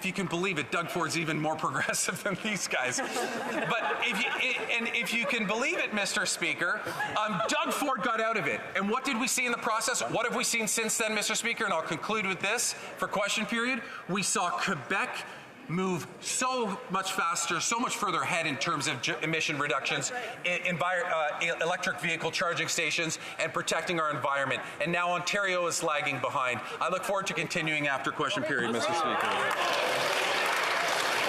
if you can believe it, Doug Ford's even more progressive than these guys. But if you can believe it, Mr. Speaker, Doug Ford got out of it. And what did we see in the process? What have we seen since then, Mr. Speaker? And I'll conclude with this for question period. We saw Quebec move so much faster, so much further ahead in terms of emission reductions, electric vehicle charging stations, and protecting our environment. And now Ontario is lagging behind. I look forward to continuing after question period, Mr. Speaker.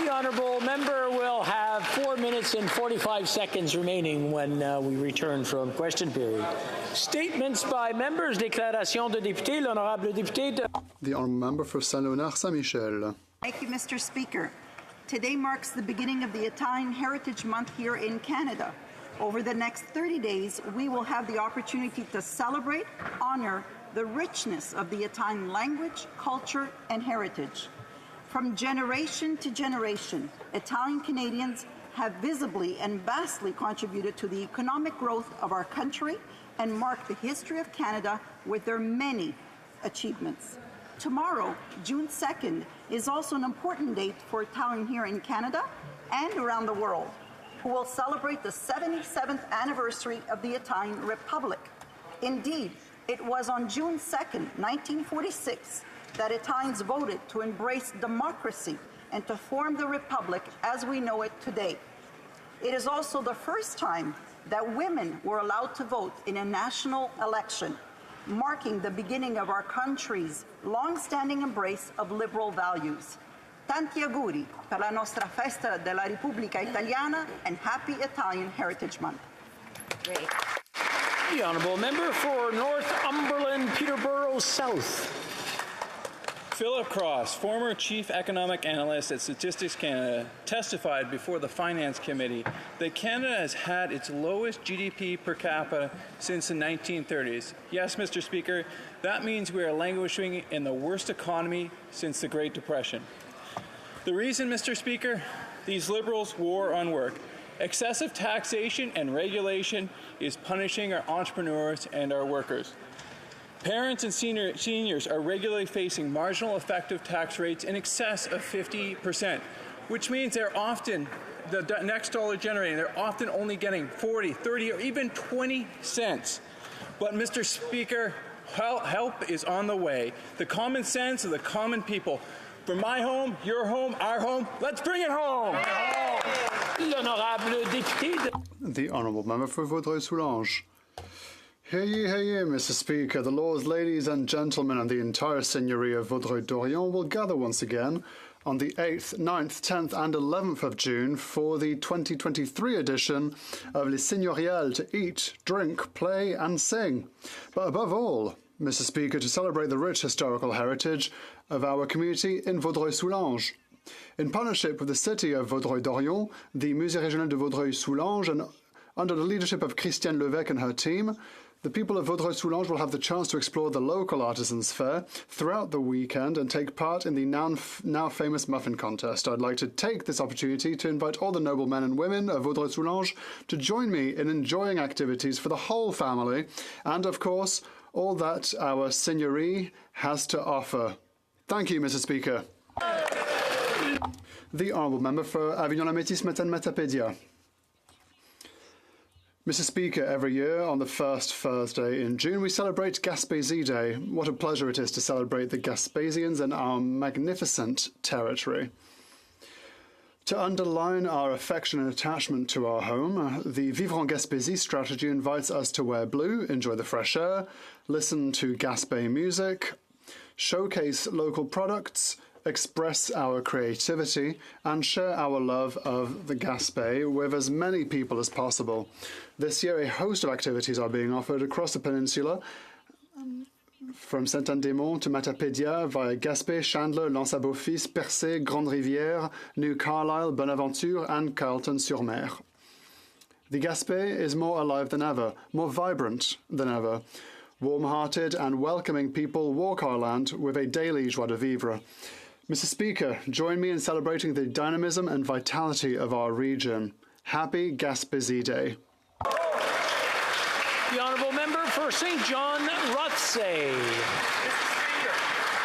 The honourable member will have 4 minutes and 45 seconds remaining when we return from question period. Statements by members. Déclaration de député. L'honorable député de... The honourable member for Saint-Léonard Saint-Michel. Thank you, Mr. Speaker. Today marks the beginning of the Italian Heritage Month here in Canada. Over the next 30 days, we will have the opportunity to celebrate, honor the richness of the Italian language, culture, and heritage. From generation to generation, Italian Canadians have visibly and vastly contributed to the economic growth of our country and marked the history of Canada with their many achievements. Tomorrow, June 2nd, is also an important date for Italian here in Canada and around the world, who will celebrate the 77th anniversary of the Italian Republic. Indeed, it was on June 2nd, 1946, that Italians voted to embrace democracy and to form the Republic as we know it today. It is also the first time that women were allowed to vote in a national election, marking the beginning of our country's long-standing embrace of liberal values. Tanti auguri per la nostra festa della Repubblica Italiana and happy Italian Heritage Month. Great. The honourable member for Northumberland, Peterborough South. Philip Cross, former Chief Economic Analyst at Statistics Canada, testified before the Finance Committee that Canada has had its lowest GDP per capita since the 1930s. Yes, Mr. Speaker, that means we are languishing in the worst economy since the Great Depression. The reason, Mr. Speaker? These Liberals' war on work. Excessive taxation and regulation is punishing our entrepreneurs and our workers. Parents and seniors are regularly facing marginal effective tax rates in excess of 50%, which means they're often, the next dollar generating, they're often only getting 40, 30, or even 20 cents. But, Mr. Speaker, help is on the way. The common sense of the common people. For my home, your home, our home, let's bring it home! L'honorable député de... The honourable member for Vaudreuil-Soulanges. Hear ye, Mr. Speaker. The lords, ladies and gentlemen and the entire seigneury of Vaudreuil-Dorion will gather once again on the 8th, 9th, 10th and 11th of June for the 2023 edition of Les Seigneuriales to eat, drink, play and sing. But above all, Mr. Speaker, to celebrate the rich historical heritage of our community in Vaudreuil-Soulanges. In partnership with the city of Vaudreuil-Dorion, the Musée Régional de Vaudreuil-Soulanges, and under the leadership of Christiane Levesque and her team, the people of Vaudreuil-Soulanges will have the chance to explore the local artisans' fair throughout the weekend and take part in the now famous muffin contest. I'd like to take this opportunity to invite all the noble men and women of Vaudreuil-Soulanges to join me in enjoying activities for the whole family and, of course, all that our seigneurie has to offer. Thank you, Mr. Speaker. The honourable member for Avignon-la-Métis-Matane-Matapédia. Mr. Speaker, every year on the first Thursday in June, we celebrate Gaspésie Day. What a pleasure it is to celebrate the Gaspésians in our magnificent territory. To underline our affection and attachment to our home, the Vivre en Gaspésie strategy invites us to wear blue, enjoy the fresh air, listen to Gaspé music, showcase local products, express our creativity, and share our love of the Gaspé with as many people as possible. This year, a host of activities are being offered across the peninsula, from Saint-Anne-des-Monts to Matapédia via Gaspé, Chandler, Lens-à-Beaufils, Percé, Grande-Rivière, New Carlisle, Bonaventure, and Carleton-sur-Mer. The Gaspé is more alive than ever, more vibrant than ever. Warm-hearted and welcoming people walk our land with a daily joie de vivre. Mr. Speaker, join me in celebrating the dynamism and vitality of our region. Happy Gaspésie Day. The honourable member for St. John, Rothsay. Mr. Speaker,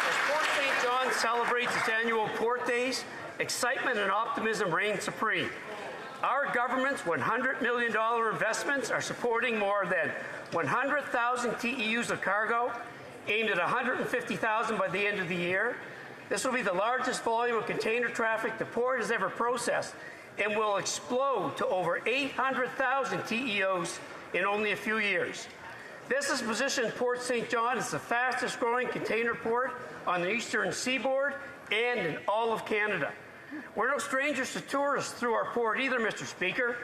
as Port St. John's government celebrates its annual Port Days, excitement and optimism reign supreme. Our government's $100 million investments are supporting more than 100,000 TEUs of cargo, aimed at 150,000 by the end of the year. This will be the largest volume of container traffic the port has ever processed and will explode to over 800,000 TEUs in only a few years. This has positioned Port St. John as the fastest growing container port on the eastern seaboard and in all of Canada. We're no strangers to tourists through our port either, Mr. Speaker.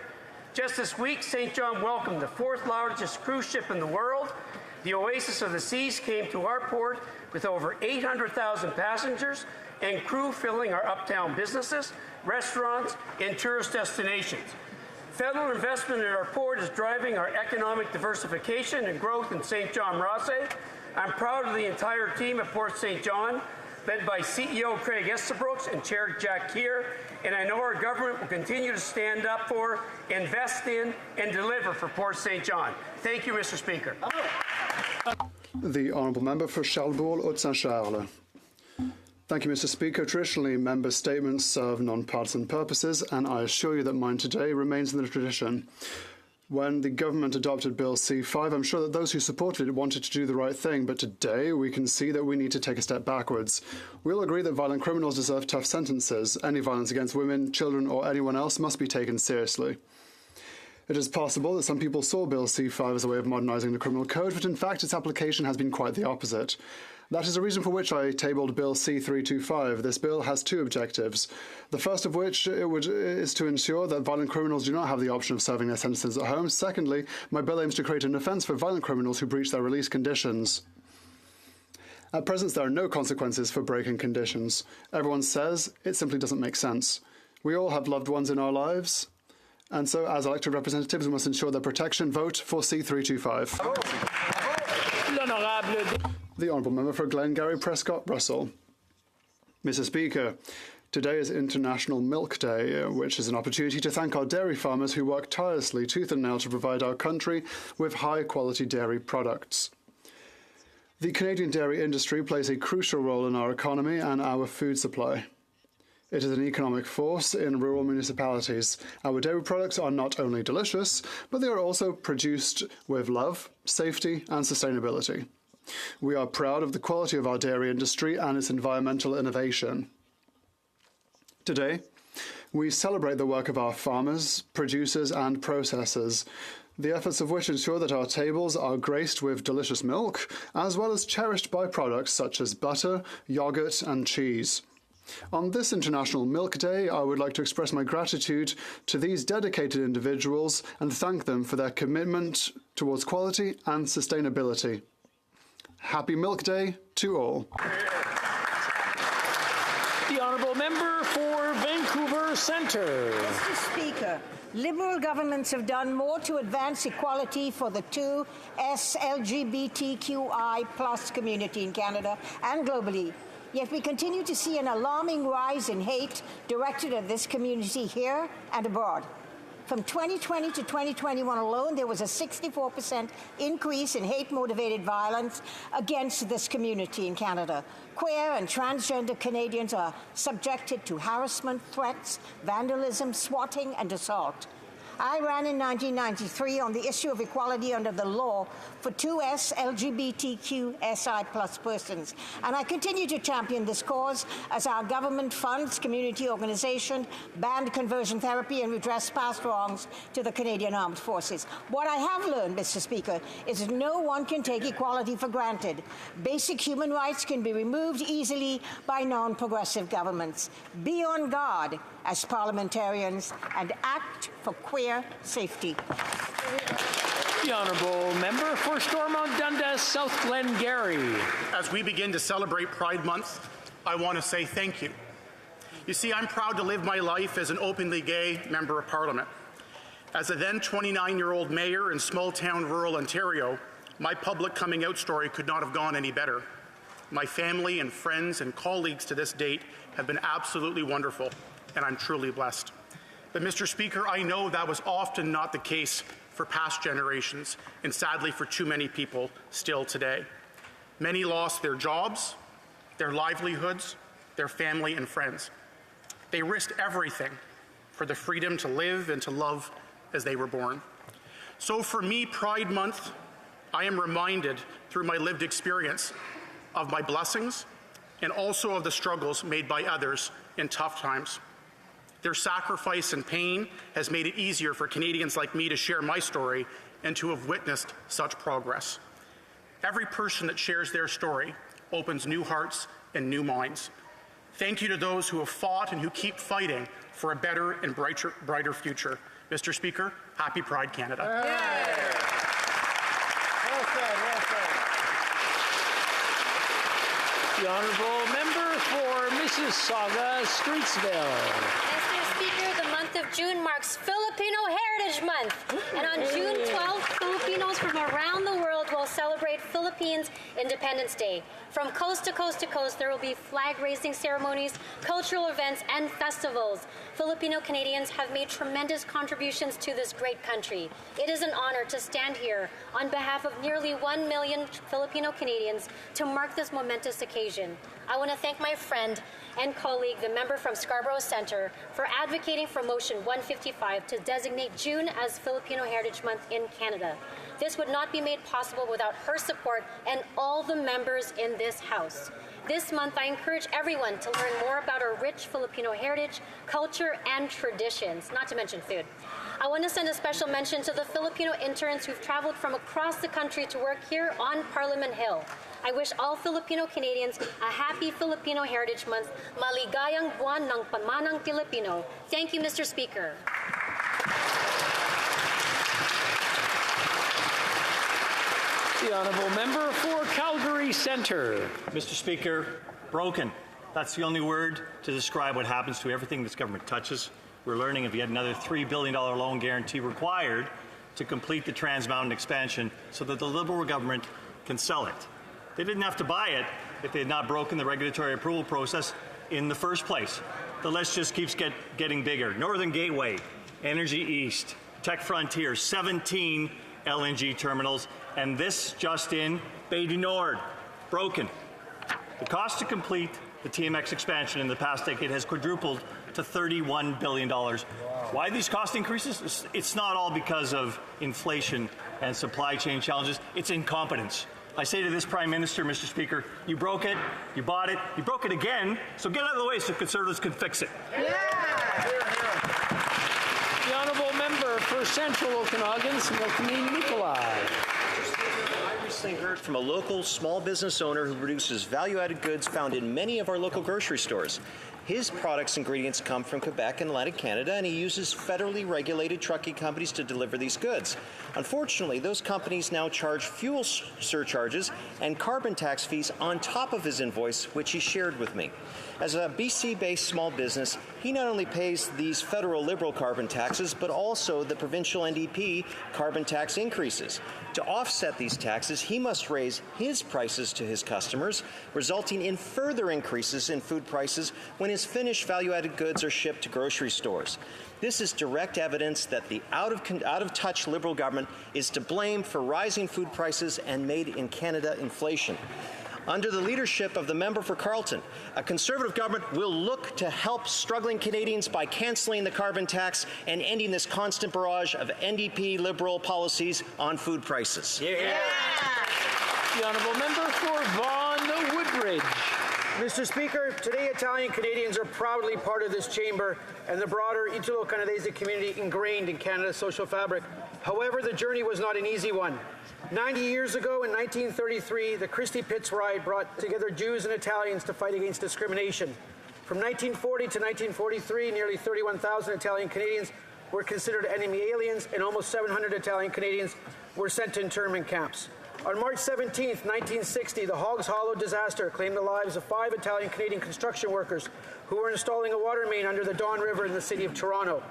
Just this week, St. John welcomed the fourth largest cruise ship in the world. The Oasis of the Seas came to our port with over 800,000 passengers and crew filling our uptown businesses, restaurants, and tourist destinations. Federal investment in our port is driving our economic diversification and growth in St. John Rothsay. I'm proud of the entire team at Port St. John, led by CEO Craig Estabrooks and Chair Jack Keir, and I know our government will continue to stand up for, invest in, and deliver for Port St. John. Thank you, Mr. Speaker. The Honourable Member for Charlebourg-Haute-Saint-Charles. Thank you, Mr. Speaker. Traditionally, member statements serve non-partisan purposes, and I assure you that mine today remains in the tradition. When the government adopted Bill C-5, I'm sure that those who supported it wanted to do the right thing, but today we can see that we need to take a step backwards. We all agree that violent criminals deserve tough sentences. Any violence against women, children, or anyone else must be taken seriously. It is possible that some people saw Bill C-5 as a way of modernising the criminal code, but in fact its application has been quite the opposite. That is a reason for which I tabled Bill C-325. This bill has two objectives. The first of which is to ensure that violent criminals do not have the option of serving their sentences at home. Secondly, my bill aims to create an offence for violent criminals who breach their release conditions. At present, there are no consequences for breaking conditions. Everyone says it simply doesn't make sense. We all have loved ones in our lives, and so as elected representatives, we must ensure their protection. Vote for C-325. The Honourable Member for Glengarry Prescott Russell. Mr. Speaker, today is International Milk Day, which is an opportunity to thank our dairy farmers who work tirelessly tooth and nail to provide our country with high-quality dairy products. The Canadian dairy industry plays a crucial role in our economy and our food supply. It is an economic force in rural municipalities. Our dairy products are not only delicious, but they are also produced with love, safety, and sustainability. We are proud of the quality of our dairy industry and its environmental innovation. Today, we celebrate the work of our farmers, producers, and processors, the efforts of which ensure that our tables are graced with delicious milk, as well as cherished byproducts such as butter, yogurt, and cheese. On this International Milk Day, I would like to express my gratitude to these dedicated individuals and thank them for their commitment towards quality and sustainability. Happy Milk Day to all. The Honourable Member for Vancouver Centre. Mr. Speaker, Liberal governments have done more to advance equality for the 2S LGBTQI+ community in Canada and globally. Yet we continue to see an alarming rise in hate directed at this community here and abroad. From 2020 to 2021 alone, there was a 64% increase in hate-motivated violence against this community in Canada. Queer and transgender Canadians are subjected to harassment, threats, vandalism, swatting, and assault. I ran in 1993 on the issue of equality under the law for 2S LGBTQSI+ persons, and I continue to champion this cause as our government funds community organization, banned conversion therapy, and redress past wrongs to the Canadian Armed Forces. What I have learned, Mr. Speaker, is that no one can take equality for granted. Basic human rights can be removed easily by non-progressive governments. Be on guard as parliamentarians and act for queer safety. The Honourable Member for Stormont Dundas, South Glengarry. As we begin to celebrate Pride Month, I want to say thank you. You see, I'm proud to live my life as an openly gay Member of Parliament. As a then 29-year-old mayor in small-town rural Ontario, my public coming out story could not have gone any better. My family and friends and colleagues to this date have been absolutely wonderful, and I'm truly blessed. But Mr. Speaker, I know that was often not the case for past generations, and sadly for too many people still today. Many lost their jobs, their livelihoods, their family, and friends. They risked everything for the freedom to live and to love as they were born. So for me, Pride Month, I am reminded through my lived experience of my blessings and also of the struggles made by others in tough times. Their sacrifice and pain has made it easier for Canadians like me to share my story and to have witnessed such progress. Every person that shares their story opens new hearts and new minds. Thank you to those who have fought and who keep fighting for a better and brighter future. Mr. Speaker, happy Pride, Canada. Well said. The honourable member for Mississauga, Streetsville. Mr. Speaker, the month of June marks Filipino Heritage Month. And on June 12th, Filipinos from around the world will celebrate Philippines Independence Day. From coast to coast to coast, there will be flag-raising ceremonies, cultural events, and festivals. Filipino Canadians have made tremendous contributions to this great country. It is an honor to stand here on behalf of nearly 1 million Filipino Canadians to mark this momentous occasion. I want to thank my friend and colleague, the member from Scarborough Centre, for advocating for Motion 155 to designate June as Filipino Heritage Month in Canada. This would not be made possible without her support and all the members in this House. This month, I encourage everyone to learn more about our rich Filipino heritage, culture, and traditions, not to mention food. I want to send a special mention to the Filipino interns who've traveled from across the country to work here on Parliament Hill. I wish all Filipino Canadians a happy Filipino Heritage Month. Maligayang Buwan ng Pamanang Pilipino. Thank you, Mr. Speaker. The honourable member for Calgary Centre. Mr. Speaker, broken. That's the only word to describe what happens to everything this government touches. We're learning of yet another $3 billion loan guarantee required to complete the Trans Mountain expansion so that the Liberal government can sell it. They didn't have to buy it if they had not broken the regulatory approval process in the first place. The list just keeps getting bigger. Northern Gateway, Energy East, Tech Frontier, 17 LNG terminals, and this just in, Bay du Nord, broken. The cost to complete the TMX expansion in the past decade has quadrupled to $31 billion. Why these cost increases? It's not all because of inflation and supply chain challenges. It's incompetence. I say to this Prime Minister, Mr. Speaker, you broke it, you bought it, you broke it again, so get out of the way so Conservatives can fix it. The honourable member for Central Okanagan, Smilkameen Nikolai. I recently heard from a local small business owner who produces value-added goods found in many of our local grocery stores. His products' ingredients come from Quebec and Atlantic Canada, and he uses federally regulated trucking companies to deliver these goods. Unfortunately, those companies now charge fuel surcharges and carbon tax fees on top of his invoice, which he shared with me. As a BC-based small business, he not only pays these federal Liberal carbon taxes, but also the provincial NDP carbon tax increases. To offset these taxes, he must raise his prices to his customers, resulting in further increases in food prices when his finished value-added goods are shipped to grocery stores. This is direct evidence that the out-of-touch Liberal government is to blame for rising food prices and made-in-Canada inflation. Under the leadership of the member for Carleton, a Conservative government will look to help struggling Canadians by cancelling the carbon tax and ending this constant barrage of NDP Liberal policies on food prices. The honourable member for Vaughan Woodbridge. Mr. Speaker, today Italian Canadians are proudly part of this chamber and the broader Italo-Canadese community ingrained in Canada's social fabric. However, the journey was not an easy one. 90 years ago, in 1933, the Christie Pitts Riot brought together Jews and Italians to fight against discrimination. From 1940 to 1943, nearly 31,000 Italian Canadians were considered enemy aliens, and almost 700 Italian Canadians were sent to internment camps. On March 17, 1960, the Hoggs Hollow disaster claimed the lives of 5 Italian Canadian construction workers who were installing a water main under the Don River in the city of Toronto.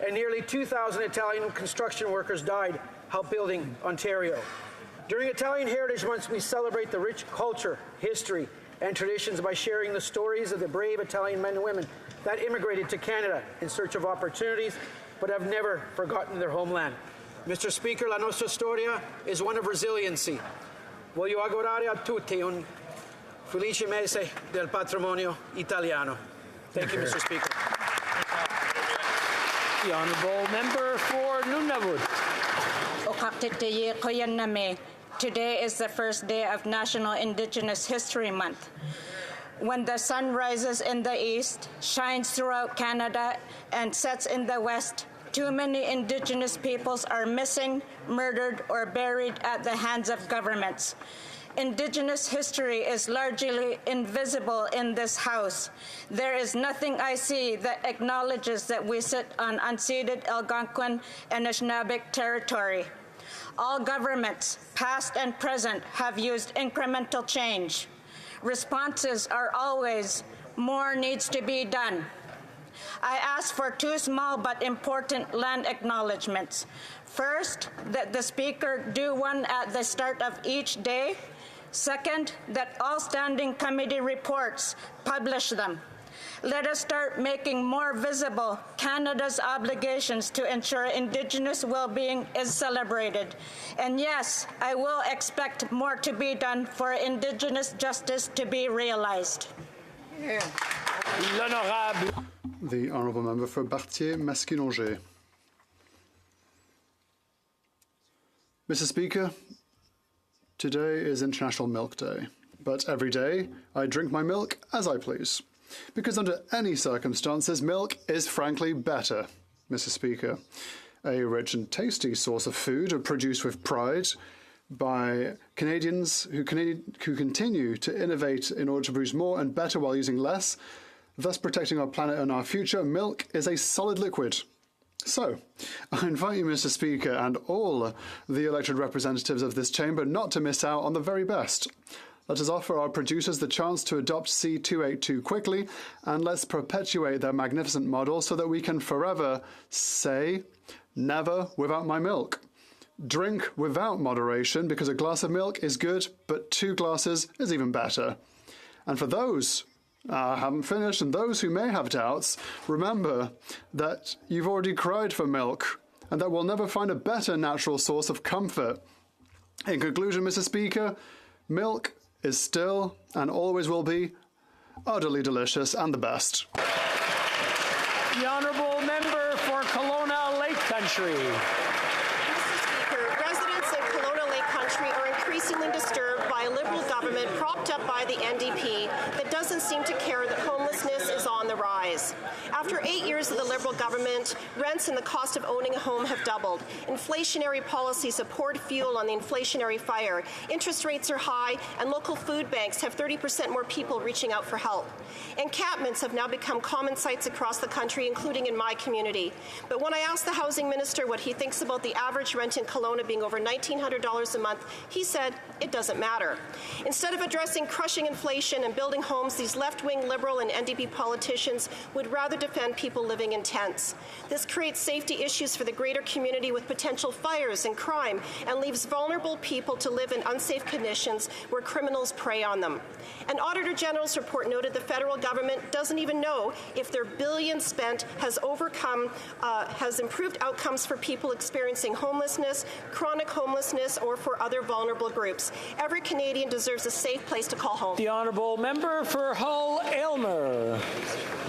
And nearly 2,000 Italian construction workers died help building Ontario. During Italian Heritage Month, we celebrate the rich culture, history, and traditions by sharing the stories of the brave Italian men and women that immigrated to Canada in search of opportunities, but have never forgotten their homeland. Mr. Speaker, la nostra storia is one of resiliency. Voglio augurare a tutti un Felice mese del patrimonio italiano. Thank you, Mr. Speaker. The honourable member for Nunavut. Today is the first day of National Indigenous History Month. When the sun rises in the east, shines throughout Canada, and sets in the west, too many Indigenous peoples are missing, murdered, or buried at the hands of governments. Indigenous history is largely invisible in this House. There is nothing I see that acknowledges that we sit on unceded Algonquin and Anishinaabe territory. All governments, past and present, have used incremental change. Responses are always, more needs to be done. I ask for two small but important land acknowledgements. First, that the Speaker do one at the start of each day. Second, that all standing committee reports publish them. Let us start making more visible Canada's obligations to ensure Indigenous well-being is celebrated. And yes, I will expect more to be done for Indigenous justice to be realized. The honourable member for Bartier-Masquinongé. Mr. Speaker, today is International Milk Day, but every day I drink my milk as I please. Because under any circumstances, milk is frankly better, Mr. Speaker. A rich and tasty source of food produced with pride by Canadians who continue to innovate in order to produce more and better while using less, thus protecting our planet and our future. Milk is a solid liquid. So, I invite you, Mr. Speaker, and all the elected representatives of this chamber not to miss out on the very best. Let us offer our producers the chance to adopt C282 quickly, and let's perpetuate their magnificent model so that we can forever say, never without my milk. Drink without moderation, because a glass of milk is good, but 2 glasses is even better. And for those haven't finished, and those who may have doubts, remember that you've already cried for milk, and that we'll never find a better natural source of comfort. In conclusion, Mr. Speaker, milk is still and always will be utterly delicious and the best. The honourable member for Kelowna Lake Country. Mr. Speaker, residents in Kelowna Lake Country are increasingly disturbed by a Liberal government propped up by the NDP that doesn't seem to care that homelessness is on the rise. After 8 years of the Liberal government, rents and the cost of owning a home have doubled. Inflationary policies have poured fuel on the inflationary fire. Interest rates are high, and local food banks have 30% more people reaching out for help. Encampments have now become common sights across the country, including in my community. But when I asked the housing minister what he thinks about the average rent in Kelowna being over $1,900 a month, he said it doesn't matter. Instead of addressing crushing inflation and building homes, these left-wing Liberal and NDP politicians would rather defend people living in tents. This creates safety issues for the greater community with potential fires and crime, and leaves vulnerable people to live in unsafe conditions where criminals prey on them. An Auditor General's report noted the federal government doesn't even know if their billions spent has improved outcomes for people experiencing homelessness, chronic homelessness, or for other vulnerable groups. Every Canadian deserves a safe place to call home. The honourable member for Hull-Aylmer.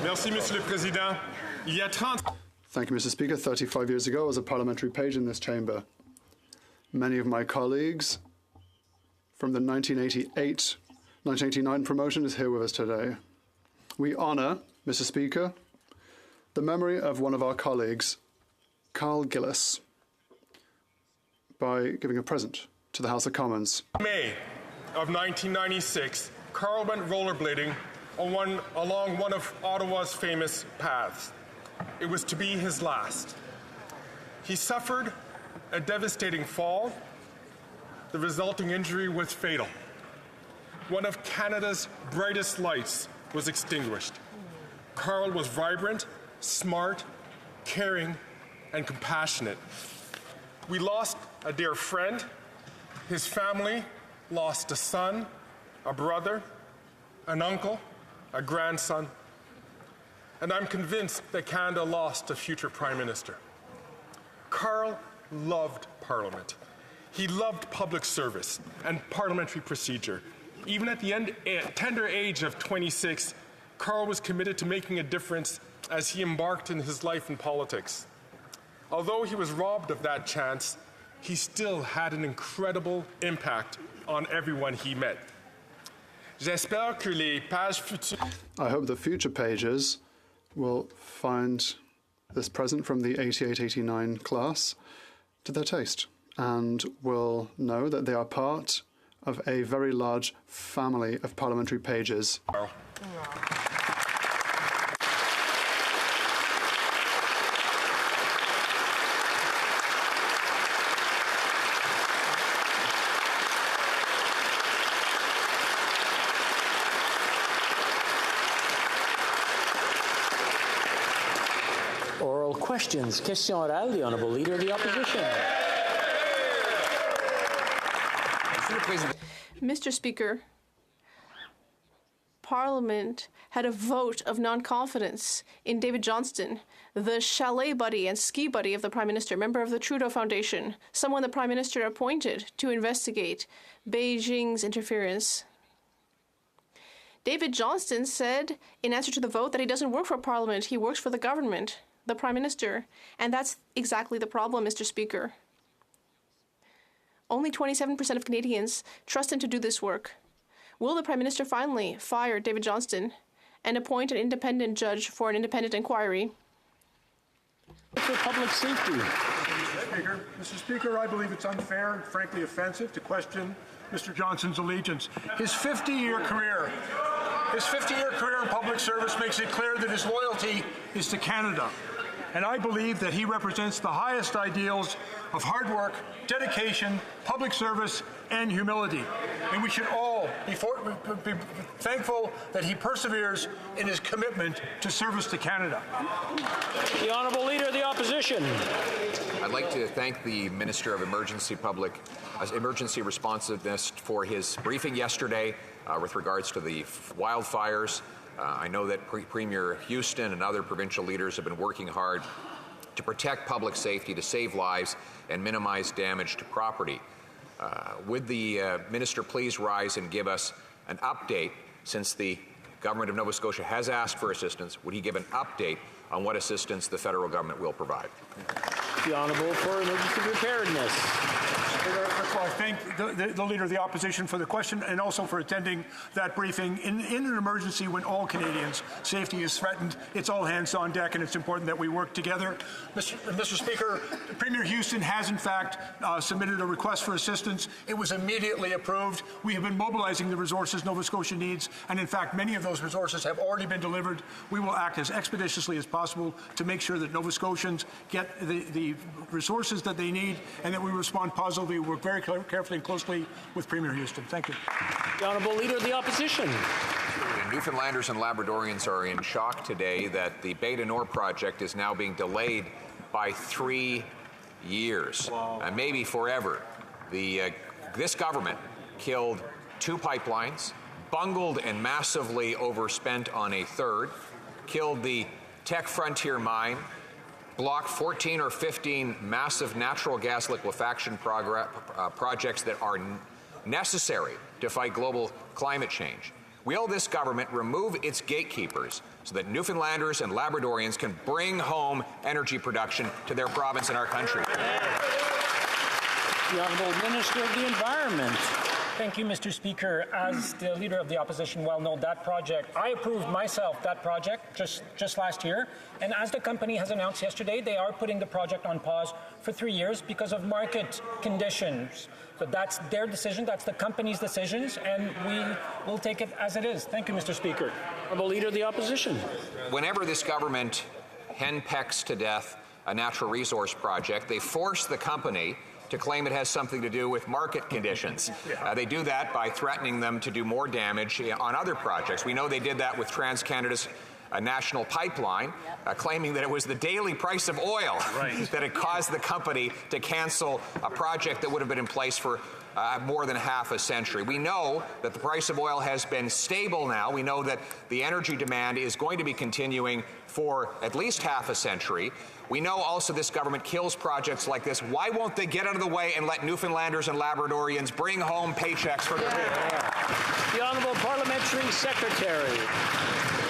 Merci, Monsieur le Président. Il y a 30... Thank you, Mr. Speaker. 35 years ago, I was a parliamentary page in this chamber. Many of my colleagues from the 1989 promotion is here with us today. We honour, Mr. Speaker, the memory of one of our colleagues, Carl Gillis, by giving a present to the House of Commons. In May of 1996, Carl went rollerblading along one of Ottawa's famous paths. It was to be his last. He suffered a devastating fall. The resulting injury was fatal. One of Canada's brightest lights was extinguished. Carl was vibrant, smart, caring, and compassionate. We lost a dear friend. His family lost a son, a brother, an uncle, a grandson, and I'm convinced that Canada lost a future Prime Minister. Carl loved Parliament. He loved public service and parliamentary procedure. Even at the tender age of 26, Carl was committed to making a difference as he embarked in his life in politics. Although he was robbed of that chance, he still had an incredible impact on everyone he met. J'espère que les pages futures. I hope the future pages will find this present from the 88-89 class to their taste and will know that they are part of a very large family of parliamentary pages. Oral questions. Question orale, the Honourable Leader of the Opposition. Mr. Speaker, Parliament had a vote of non-confidence in David Johnston, the chalet buddy and ski buddy of the Prime Minister, member of the Trudeau Foundation, someone the Prime Minister appointed to investigate Beijing's interference. David Johnston said in answer to the vote that he doesn't work for Parliament, he works for the government, the Prime Minister, and that's exactly the problem, Mr. Speaker. Only 27% of Canadians trust him to do this work. Will the Prime Minister finally fire David Johnston and appoint an independent judge for an independent inquiry? For public safety. Mr. Speaker, I believe it's unfair and frankly offensive to question Mr. Johnston's allegiance. His 50-year career in public service makes it clear that his loyalty is to Canada. And I believe that he represents the highest ideals of hard work, dedication, public service, and humility. And we should all be thankful that he perseveres in his commitment to service to Canada. The Honourable Leader of the Opposition. I'd like to thank the Minister of Emergency Responsiveness for his briefing yesterday with regards to the wildfires. I know that Premier Houston and other provincial leaders have been working hard to protect public safety, to save lives, and minimize damage to property. Would the Minister please rise and give us an update, since the Government of Nova Scotia has asked for assistance, would he give an update on what assistance the federal government will provide? The Honourable for Emergency Preparedness. First of all, I thank the Leader of the Opposition for the question and also for attending that briefing. In an emergency when all Canadians' safety is threatened, it's all hands on deck, and it's important that we work together. Mr. Speaker, Premier Houston has in fact submitted a request for assistance. It was immediately approved. We have been mobilizing the resources Nova Scotia needs, and in fact many of those resources have already been delivered. We will act as expeditiously as possible to make sure that Nova Scotians get the resources that they need and that we respond positively. We work very carefully and closely with Premier Houston. Thank you. The Honourable Leader of the Opposition. Newfoundlanders and Labradorians are in shock today that the Beta Nor project is now being delayed by 3 years, maybe forever. This government killed 2 pipelines, bungled and massively overspent on a third, killed the Tech Frontier mine, blocked 14 or 15 massive natural gas liquefaction projects that are necessary to fight global climate change. Will this government remove its gatekeepers so that Newfoundlanders and Labradorians can bring home energy production to their province and our country? The Honourable Minister of the Environment. Thank you, Mr. Speaker. As the Leader of the Opposition well knows, that project, I approved myself that project just last year. And as the company has announced yesterday, they are putting the project on pause for 3 years because of market conditions. So that's their decision, that's the company's decisions, and we will take it as it is. Thank you, Mr. Speaker. Honourable Leader of the Opposition. Whenever this government henpecks to death a natural resource project, they force the company to claim it has something to do with market conditions. They do that by threatening them to do more damage on other projects. We know they did that with TransCanada's national pipeline, claiming that it was the daily price of oil that had caused the company to cancel a project that would have been in place for more than half a century. We know that the price of oil has been stable now. We know that the energy demand is going to be continuing for at least half a century. We know also this government kills projects like this. Why won't they get out of the way and let Newfoundlanders and Labradorians bring home paychecks for their people? The Honourable Parliamentary Secretary.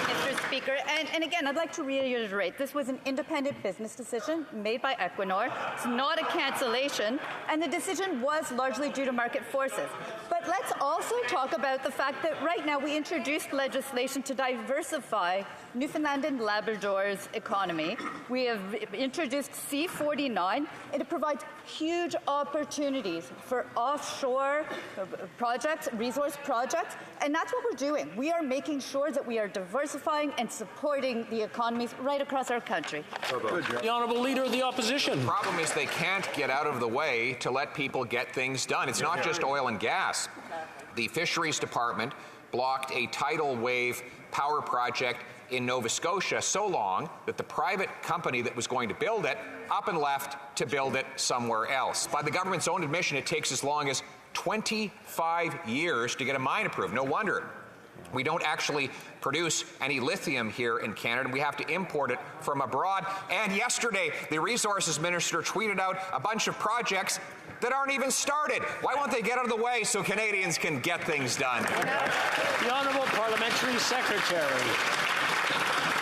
Mr. Speaker, and again, I'd like to reiterate, this was an independent business decision made by Equinor. It's not a cancellation, and the decision was largely due to market forces. But let's also talk about the fact that right now we introduced legislation to diversify Newfoundland and Labrador's economy. We have introduced C-49, and it provides huge opportunities for offshore projects, resource projects, and that's what we're doing. We are making sure that we are diversifying and supporting the economies right across our country. The Honourable Leader of the Opposition. The problem is they can't get out of the way to let people get things done. It's not just oil and gas. The Fisheries Department blocked a tidal wave power project in Nova Scotia so long that the private company that was going to build it up and left to build it somewhere else. By the government's own admission, it takes as long as 25 years to get a mine approved. No wonder we don't actually produce any lithium here in Canada. We have to import it from abroad. And yesterday, the Resources Minister tweeted out a bunch of projects that aren't even started. Why won't they get out of the way so Canadians can get things done? The Honourable Parliamentary Secretary.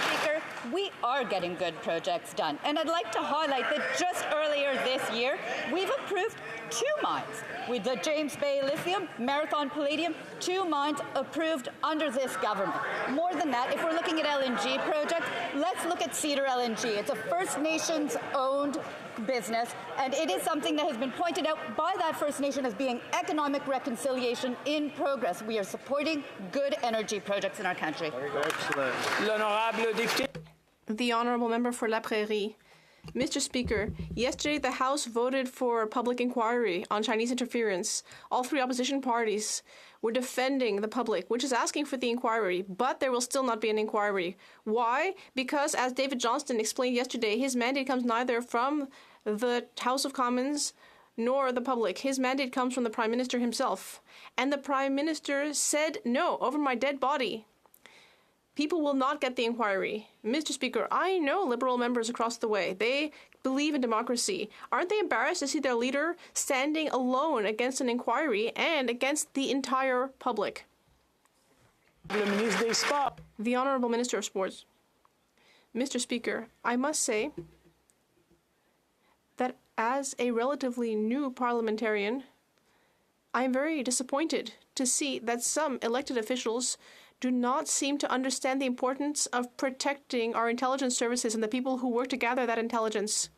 Speaker, we are getting good projects done. And I'd like to highlight that just earlier this year, we've approved 2 mines. With the James Bay Lithium, Marathon Palladium, 2 mines approved under this government. More than that, if we're looking at LNG projects, let's look at Cedar LNG. It's a First Nations-owned business, and it is something that has been pointed out by that First Nation as being economic reconciliation in progress. We are supporting good energy projects in our country. Excellent. L'honorable député. The Honourable Member for La Prairie. Mr. Speaker, yesterday the House voted for a public inquiry on Chinese interference. All 3 opposition parties were defending the public, which is asking for the inquiry, but there will still not be an inquiry. Why? Because, as David Johnston explained yesterday, his mandate comes neither from the House of Commons nor the public. His mandate comes from the Prime Minister himself. And the Prime Minister said, no, over my dead body. People will not get the inquiry. Mr. Speaker, I know Liberal members across the way. They believe in democracy. Aren't they embarrassed to see their leader standing alone against an inquiry and against the entire public? The Honourable Minister of Sports. Mr. Speaker, I must say that as a relatively new parliamentarian, I am very disappointed to see that some elected officials do not seem to understand the importance of protecting our intelligence services and the people who work to gather that intelligence.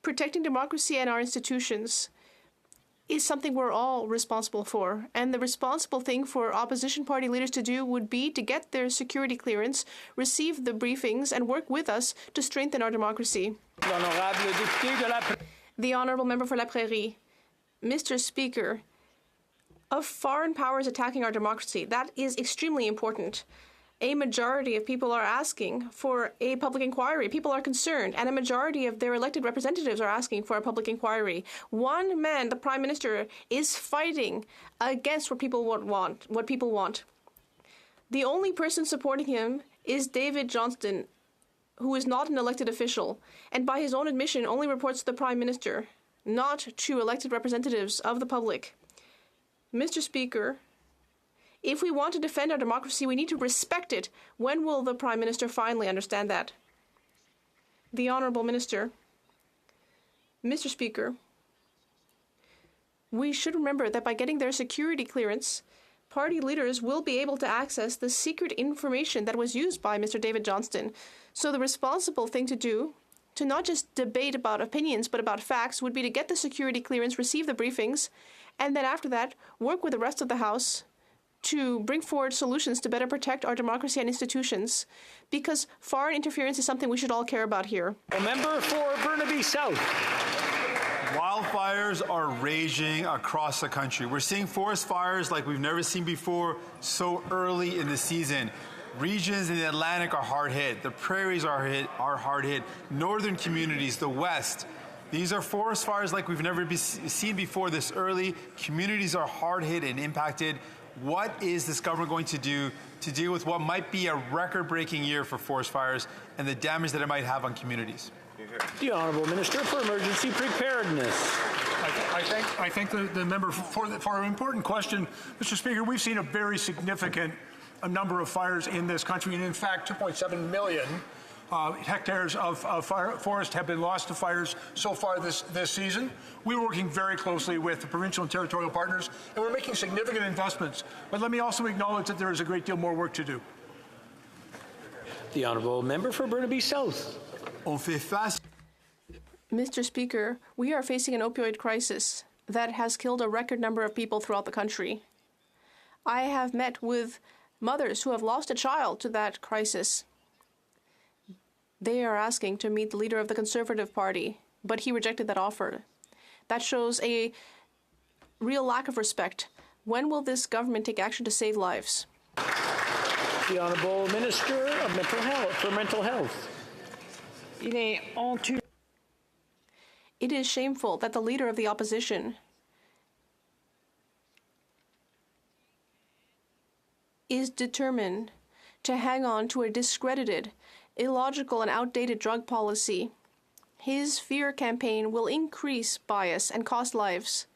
Protecting democracy and our institutions is something we're all responsible for, and the responsible thing for opposition party leaders to do would be to get their security clearance, receive the briefings, and work with us to strengthen our democracy. The Honourable Member for La Prairie. Mr. Speaker, of foreign powers attacking our democracy, that is extremely important. A majority of people are asking for a public inquiry. People are concerned, and a majority of their elected representatives are asking for a public inquiry. One man, the Prime Minister, is fighting against what people want. The only person supporting him is David Johnston, who is not an elected official, and by his own admission only reports to the Prime Minister, not to elected representatives of the public. Mr. Speaker, if we want to defend our democracy, we need to respect it. When will the Prime Minister finally understand that? The Honourable Minister. Mr. Speaker, we should remember that by getting their security clearance, party leaders will be able to access the secret information that was used by Mr. David Johnston. So the responsible thing to do, to not just debate about opinions but about facts, would be to get the security clearance, receive the briefings, and then after that, work with the rest of the House to bring forward solutions to better protect our democracy and institutions, because foreign interference is something we should all care about here. A member for Burnaby South. Wildfires are raging across the country. We're seeing forest fires like we've never seen before so early in the season. Regions in the Atlantic are hard hit. The prairies are hard hit. Northern communities, the West. These are forest fires like we've never seen before this early. Communities are hard hit and impacted. What is this government going to do to deal with what might be a record-breaking year for forest fires and the damage that it might have on communities? The Honourable Minister for Emergency Preparedness. I thank the member for an important question. Mr. Speaker, we've seen a very significant number of fires in this country, and in fact, 2.7 million hectares of forest have been lost to fires so far this season. We're working very closely with the provincial and territorial partners, and we're making significant investments. But let me also acknowledge that there is a great deal more work to do. The Honourable Member for Burnaby South. Mr. Speaker, we are facing an opioid crisis that has killed a record number of people throughout the country. I have met with mothers who have lost a child to that crisis. They are asking to meet the leader of the Conservative Party, but he rejected that offer. That shows a real lack of respect. When will this government take action to save lives? The Honourable Minister of Mental Health. It is shameful that the leader of the opposition is determined to hang on to a discredited, illogical, and outdated drug policy. His fear campaign will increase bias and cost lives.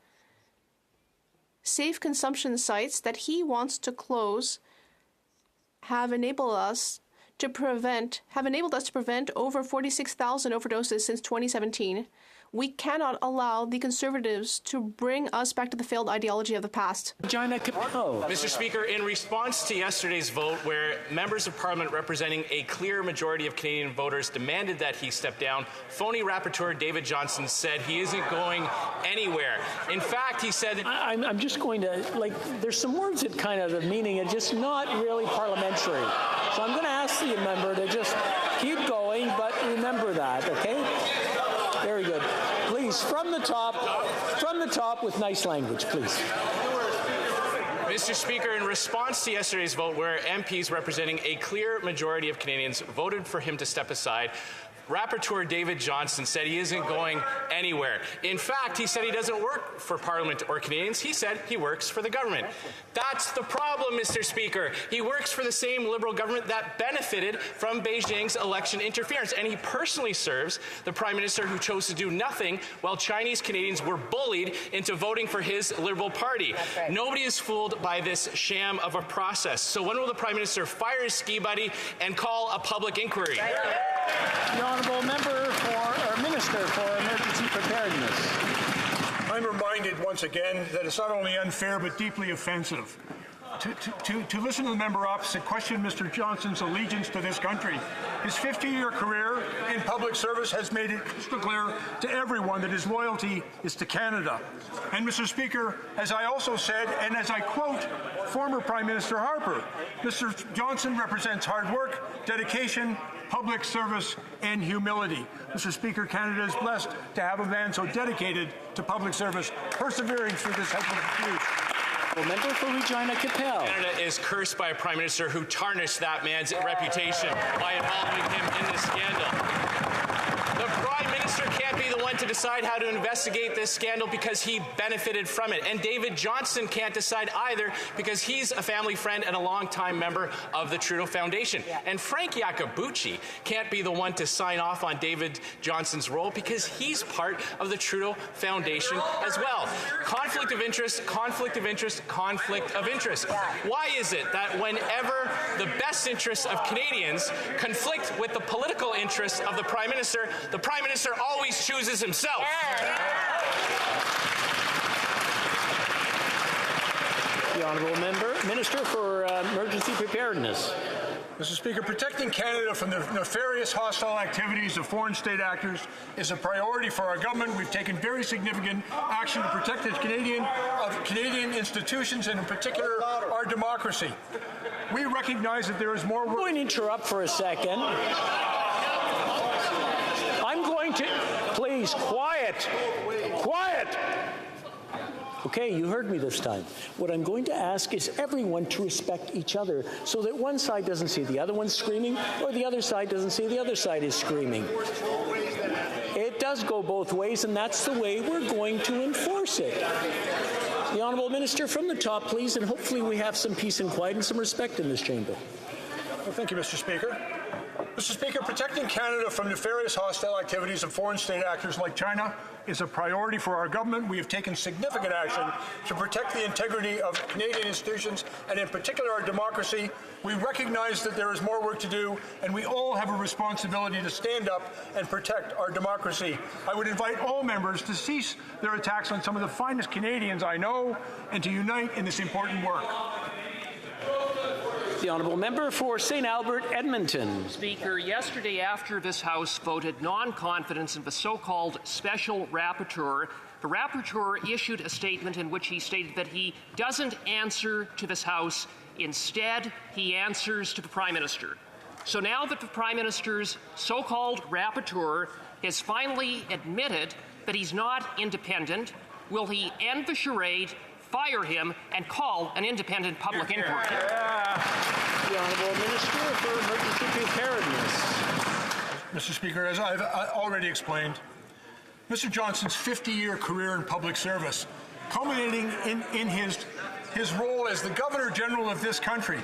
Safe consumption sites that he wants to close have enabled us to prevent over 46,000 overdoses since 2017. We cannot allow the Conservatives to bring us back to the failed ideology of the past. Mr. Speaker, in response to yesterday's vote where members of Parliament representing a clear majority of Canadian voters demanded that he step down, phony rapporteur David Johnston said he isn't going anywhere. In fact, he said... I'm just going to, there's some words that kind of the meaning are just not really parliamentary. So I'm going to ask the member to just keep going, but remember that, okay? Very good. Please, from the top with nice language, please. Mr. Speaker, in response to yesterday's vote where MPs representing a clear majority of Canadians voted for him to step aside, Rapporteur David Johnston said he isn't going anywhere. In fact, he said he doesn't work for Parliament or Canadians. He said he works for the government. That's the problem, Mr. Speaker. He works for the same Liberal government that benefited from Beijing's election interference, and he personally serves the Prime Minister who chose to do nothing while Chinese Canadians were bullied into voting for his Liberal Party. Right. Nobody is fooled by this sham of a process. So when will the Prime Minister fire his ski buddy and call a public inquiry? Right. The Honourable Minister for Emergency Preparedness. I'm reminded once again that it's not only unfair but deeply offensive to listen to the member opposite question Mr. Johnston's allegiance to this country. His 50-year career in public service has made it crystal clear to everyone that his loyalty is to Canada. And Mr. Speaker, as I also said, and as I quote former Prime Minister Harper, Mr. Johnston represents hard work, dedication, public service, and humility. Mr. Speaker, Canada is blessed to have a man so dedicated to public service, persevering through this helpful abuse. The member for Regina Capel. Canada is cursed by a Prime Minister who tarnished that man's reputation by involving him in this scandal. The Prime Minister can't be the one to decide how to investigate this scandal because he benefited from it. And David Johnston can't decide either because he's a family friend and a longtime member of the Trudeau Foundation. Yeah. And Frank Iacobucci can't be the one to sign off on David Johnston's role because he's part of the Trudeau Foundation as well. Conflict of interest, conflict of interest, conflict of interest. Why is it that whenever the best interests of Canadians conflict with the political interests of the Prime Minister always chooses himself? The Honourable Minister for Emergency Preparedness. Mr. Speaker, protecting Canada from the nefarious hostile activities of foreign state actors is a priority for our government. We've taken very significant action to protect the Canadian institutions and in particular our democracy. We recognize that there is more work. I'm going to interrupt for a second. I'm going to... Please, quiet. Quiet. Okay, you heard me this time. What I'm going to ask is everyone to respect each other so that one side doesn't see the other one screaming or the other side doesn't see the other side is screaming. It does go both ways, and that's the way we're going to enforce it. The Honourable Minister from the top, please, and hopefully we have some peace and quiet and some respect in this chamber. Well, thank you, Mr. Speaker. Mr. Mr. Speaker, protecting Canada from nefarious hostile activities of foreign state actors like China is a priority for our government. We have taken significant action to protect the integrity of Canadian institutions and in particular our democracy. We recognize that there is more work to do and we all have a responsibility to stand up and protect our democracy. I would invite all members to cease their attacks on some of the finest Canadians I know and to unite in this important work. The honourable member for St. Albert, Edmonton. Speaker, yesterday after this House voted non-confidence in the so-called special rapporteur, the rapporteur issued a statement in which he stated that he doesn't answer to this House. Instead, he answers to the Prime Minister. So now that the Prime Minister's so-called rapporteur has finally admitted that he's not independent, will he end the charade, fire him, and call an independent public inquiry? The Honourable Minister for Emergency Preparedness. Mr. Speaker, as I've already explained, Mr. Johnson's 50-year career in public service, culminating in his role as the Governor-General of this country,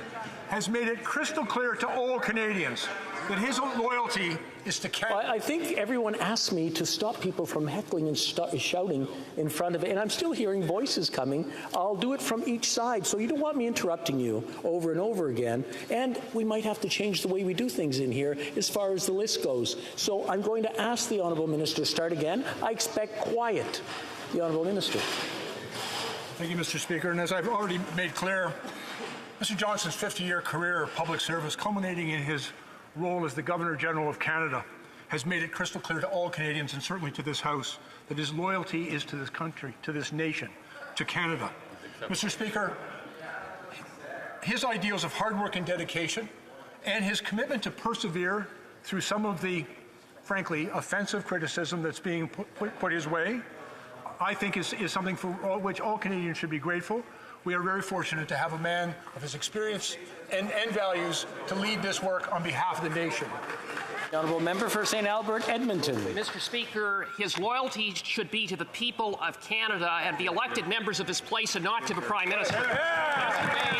has made it crystal clear to all Canadians that his loyalty is to Canada. I think everyone asked me to stop people from heckling and shouting in front of it, and I'm still hearing voices coming. I'll do it from each side, so you don't want me interrupting you over and over again. And we might have to change the way we do things in here as far as the list goes. So I'm going to ask the Honourable Minister to start again. I expect quiet. The Honourable Minister. Thank you, Mr. Speaker. And as I've already made clear, Mr. Johnson's 50-year career of public service, culminating in his role as the Governor-General of Canada, has made it crystal clear to all Canadians and certainly to this House that his loyalty is to this country, to this nation, to Canada. Mr. Speaker, his ideals of hard work and dedication and his commitment to persevere through some of the, frankly, offensive criticism that's being put his way, I think is something for which all Canadians should be grateful. We are very fortunate to have a man of his experience and values to lead this work on behalf of the nation. The Honourable Member for St. Albert, Edmonton. Mr. Speaker, his loyalty should be to the people of Canada and the elected members of this place and not to the Prime Minister. Yesterday,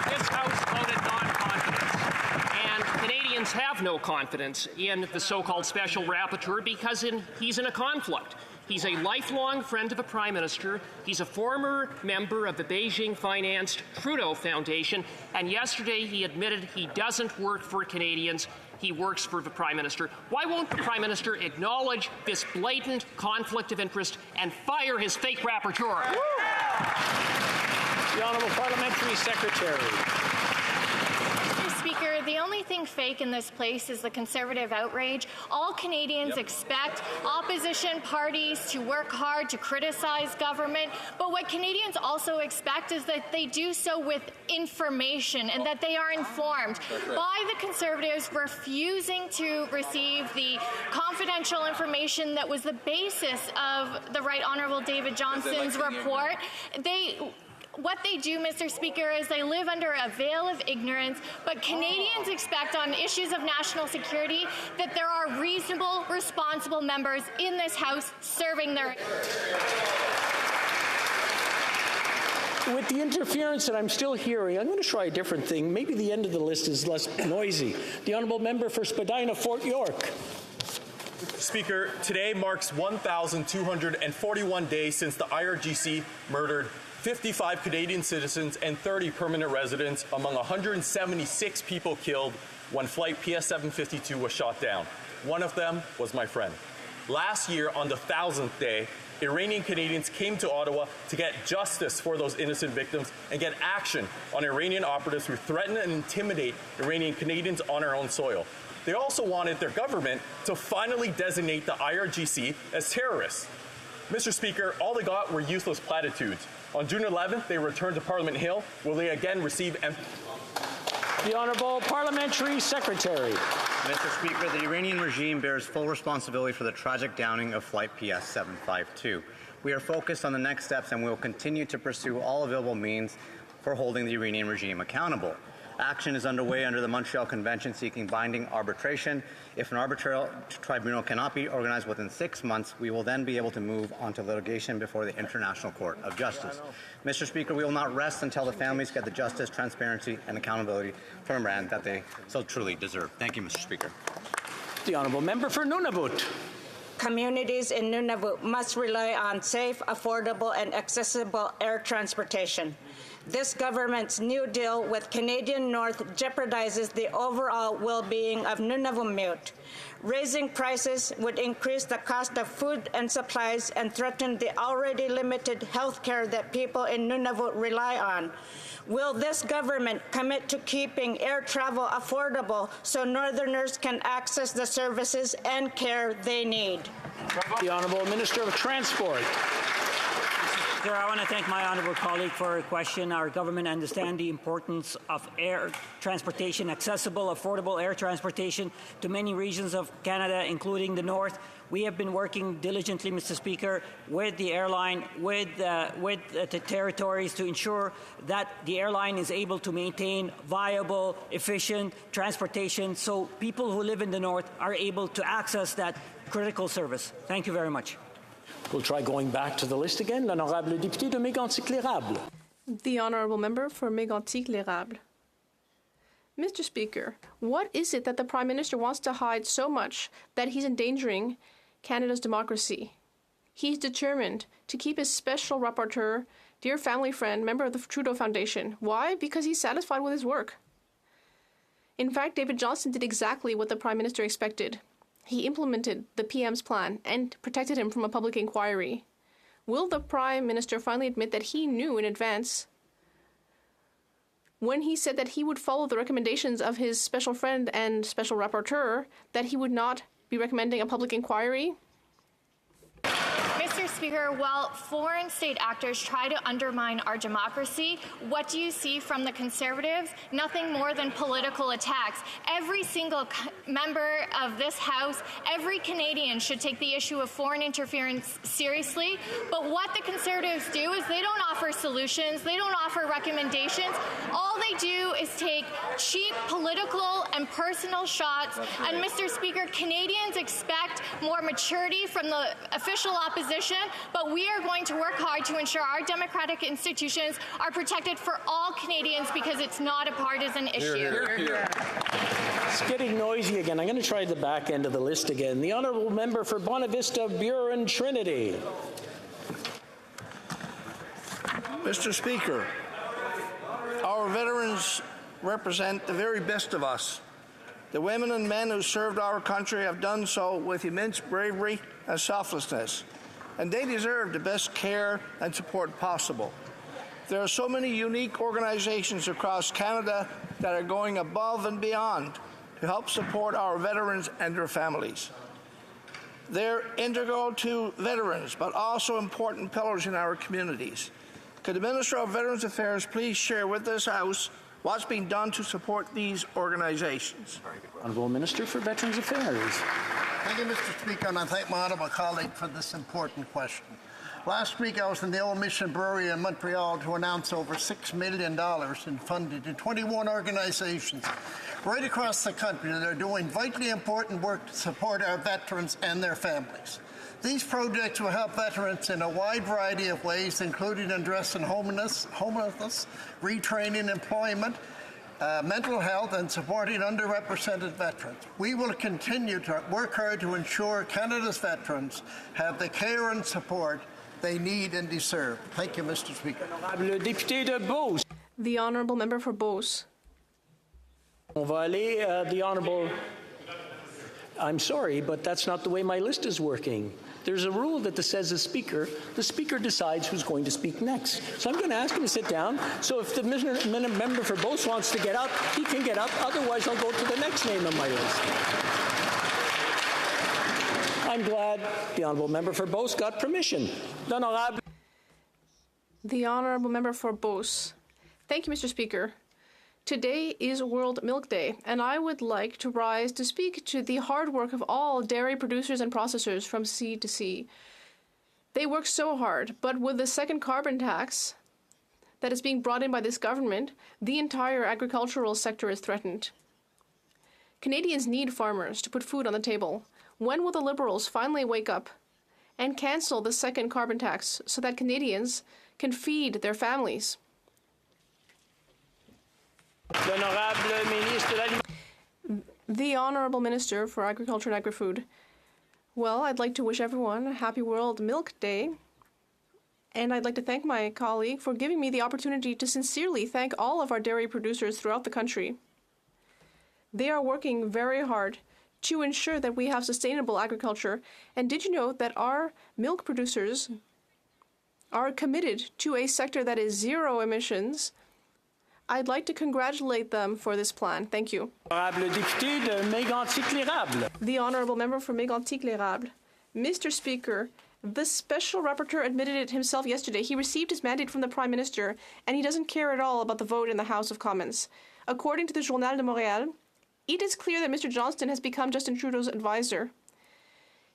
this House voted non-confidence, and Canadians have no confidence in the so-called special rapporteur because he's in a conflict. He's a lifelong friend of the Prime Minister. He's a former member of the Beijing-financed Trudeau Foundation. And yesterday he admitted he doesn't work for Canadians. He works for the Prime Minister. Why won't the Prime Minister acknowledge this blatant conflict of interest and fire his fake rapporteur? The Honourable Parliamentary Secretary. Speaker, the only thing fake in this place is the Conservative outrage. All Canadians expect opposition parties to work hard to criticize government, but what Canadians also expect is that they do so with information and that they are informed. By the Conservatives refusing to receive the confidential information that was the basis of the Right Honourable David Johnson's report, what they do, Mr. Speaker, is they live under a veil of ignorance, but Canadians expect on issues of national security that there are reasonable, responsible members in this House serving their... With the interference that I'm still hearing, I'm going to try a different thing. Maybe the end of the list is less noisy. The Honourable Member for Spadina, Fort York. Speaker, today marks 1,241 days since the IRGC murdered 55 Canadian citizens and 30 permanent residents, among 176 people killed when Flight PS-752 was shot down. One of them was my friend. Last year, on the 1,000th day, Iranian Canadians came to Ottawa to get justice for those innocent victims and get action on Iranian operatives who threaten and intimidate Iranian Canadians on our own soil. They also wanted their government to finally designate the IRGC as terrorists. Mr. Speaker, all they got were useless platitudes. On June 11th, they returned to Parliament Hill. Will they again receive... The Honourable Parliamentary Secretary. Mr. Speaker, the Iranian regime bears full responsibility for the tragic downing of Flight PS-752. We are focused on the next steps and we will continue to pursue all available means for holding the Iranian regime accountable. Action is underway under the Montreal Convention seeking binding arbitration. If an arbitral tribunal cannot be organized within 6 months, we will then be able to move on to litigation before the International Court of Justice. Mr. Speaker, we will not rest until the families get the justice, transparency, and accountability from Iran that they so truly deserve. Thank you, Mr. Speaker. The honourable member for Nunavut. Communities in Nunavut must rely on safe, affordable, and accessible air transportation. This government's New Deal with Canadian North jeopardizes the overall well-being of Nunavummiut. Raising prices would increase the cost of food and supplies and threaten the already limited health care that people in Nunavut rely on. Will this government commit to keeping air travel affordable so Northerners can access the services and care they need? The Honourable Minister of Transport. Sir, I want to thank my honourable colleague for her question. Our government understands the importance of air transportation, accessible, affordable air transportation to many regions of Canada, including the North. We have been working diligently, Mr. Speaker, with the airline, with the territories to ensure that the airline is able to maintain viable, efficient transportation so people who live in the North are able to access that critical service. Thank you very much. We'll try going back to the list again. L'honorable député de Mégantic-l'Érable. The honourable member for Mégantic-l'Érable. Mr. Speaker, what is it that the Prime Minister wants to hide so much that he's endangering Canada's democracy? He's determined to keep his special rapporteur, dear family friend, member of the Trudeau Foundation. Why? Because he's satisfied with his work. In fact, David Johnston did exactly what the Prime Minister expected. He implemented the PM's plan and protected him from a public inquiry. Will the Prime Minister finally admit that he knew in advance when he said that he would follow the recommendations of his special friend and special rapporteur, that he would not be recommending a public inquiry? Mr. Speaker, while foreign state actors try to undermine our democracy, what do you see from the Conservatives? Nothing more than political attacks. Every single member of this House, every Canadian should take the issue of foreign interference seriously. But what the Conservatives do is they don't offer solutions. They don't offer recommendations. All they do is take cheap political and personal shots. And Mr. Speaker, Canadians expect more maturity from the official opposition, but we are going to work hard to ensure our democratic institutions are protected for all Canadians because it's not a partisan issue. Hear, hear. It's getting noisy again. I'm going to try the back end of the list again. The honourable member for Bonavista, Buren Trinity. Mr. Speaker, our veterans represent the very best of us. The women and men who served our country have done so with immense bravery and selflessness, and they deserve the best care and support possible. There are so many unique organizations across Canada that are going above and beyond to help support our veterans and their families. They're integral to veterans, but also important pillars in our communities. Could the Minister of Veterans Affairs please share with this House what's being done to support these organizations? Honourable Minister for Veterans Affairs. Thank you, Mr. Speaker, and I thank my honourable colleague for this important question. Last week, I was in the Old Mission Brewery in Montreal to announce over $6 million in funding to 21 organizations right across the country that are doing vitally important work to support our veterans and their families. These projects will help veterans in a wide variety of ways, including addressing homelessness, retraining, employment, mental health, and supporting underrepresented veterans. We will continue to work hard to ensure Canada's veterans have the care and support they need and deserve. Thank you, Mr. Speaker. The honourable member for Beauce. The honourable... I'm sorry, but that's not the way my list is working. There's a rule that says the speaker decides who's going to speak next. So I'm going to ask him to sit down. So if the member for Beauce wants to get up, he can get up. Otherwise, I'll go to the next name on my list. I'm glad the honourable member for Beauce got permission. The honourable member for Beauce. Thank you, Mr. Speaker. Today is World Milk Day, and I would like to rise to speak to the hard work of all dairy producers and processors from sea to sea. They work so hard, but with the second carbon tax, that is being brought in by this government, the entire agricultural sector is threatened. Canadians need farmers to put food on the table. When will the Liberals finally wake up and cancel the second carbon tax so that Canadians can feed their families? The Honourable Minister for Agriculture and Agri-Food. Well, I'd like to wish everyone a happy World Milk Day. And I'd like to thank my colleague for giving me the opportunity to sincerely thank all of our dairy producers throughout the country. They are working very hard to ensure that we have sustainable agriculture. And did you know that our milk producers are committed to a sector that is zero emissions? I'd like to congratulate them for this plan. Thank you. The Honourable Member for Mégantic-l'Érable. Mr. Speaker, the Special Rapporteur admitted it himself yesterday. He received his mandate from the Prime Minister, and he doesn't care at all about the vote in the House of Commons. According to the Journal de Montréal, it is clear that Mr. Johnston has become Justin Trudeau's advisor.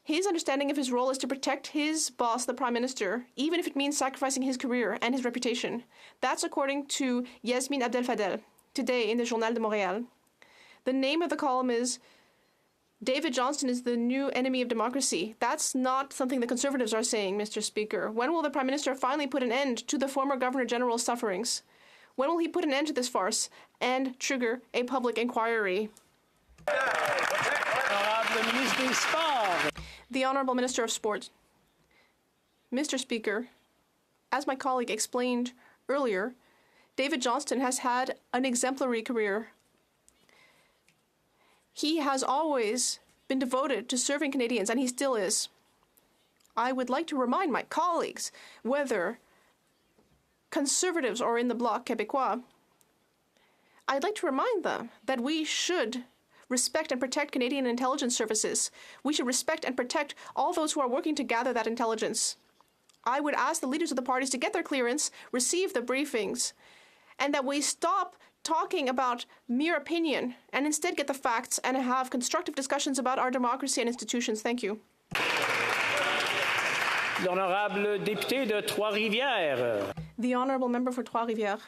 His understanding of his role is to protect his boss, the Prime Minister, even if it means sacrificing his career and his reputation. That's according to Yasmine Abdel-Fadel, today in the Journal de Montréal. The name of the column is David Johnston is the new enemy of democracy. That's not something the Conservatives are saying, Mr. Speaker. When will the Prime Minister finally put an end to the former Governor General's sufferings? When will he put an end to this farce and trigger a public inquiry? The Honourable Minister of Sport. Mr. Speaker, as my colleague explained earlier, David Johnston has had an exemplary career. He has always been devoted to serving Canadians, and he still is. I would like to remind my colleagues, whether Conservatives or in the Bloc Québécois, I'd like to remind them that we should respect and protect Canadian intelligence services. We should respect and protect all those who are working to gather that intelligence. I would ask the leaders of the parties to get their clearance, receive the briefings, and that we stop talking about mere opinion and instead get the facts and have constructive discussions about our democracy and institutions. Thank you. L'honorable député de Trois-Rivières. The Honourable Member for Trois-Rivières.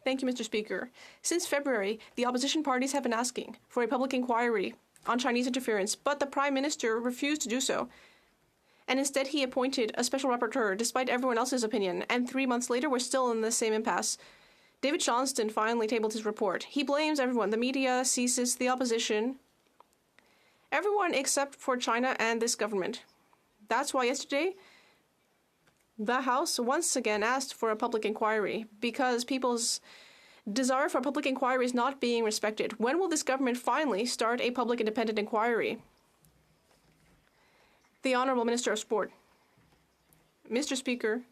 Thank you, Mr. Speaker. Since February, the opposition parties have been asking for a public inquiry on Chinese interference, but the Prime Minister refused to do so. And instead, he appointed a special rapporteur, despite everyone else's opinion. And 3 months later, we're still in the same impasse. David Johnston finally tabled his report. He blames everyone, the media, CSIS, the opposition, everyone except for China and this government. That's why yesterday, the House once again asked for a public inquiry because people's desire for a public inquiry is not being respected. When will this government finally start a public independent inquiry? The Honourable Minister of Sport. Mr. Speaker,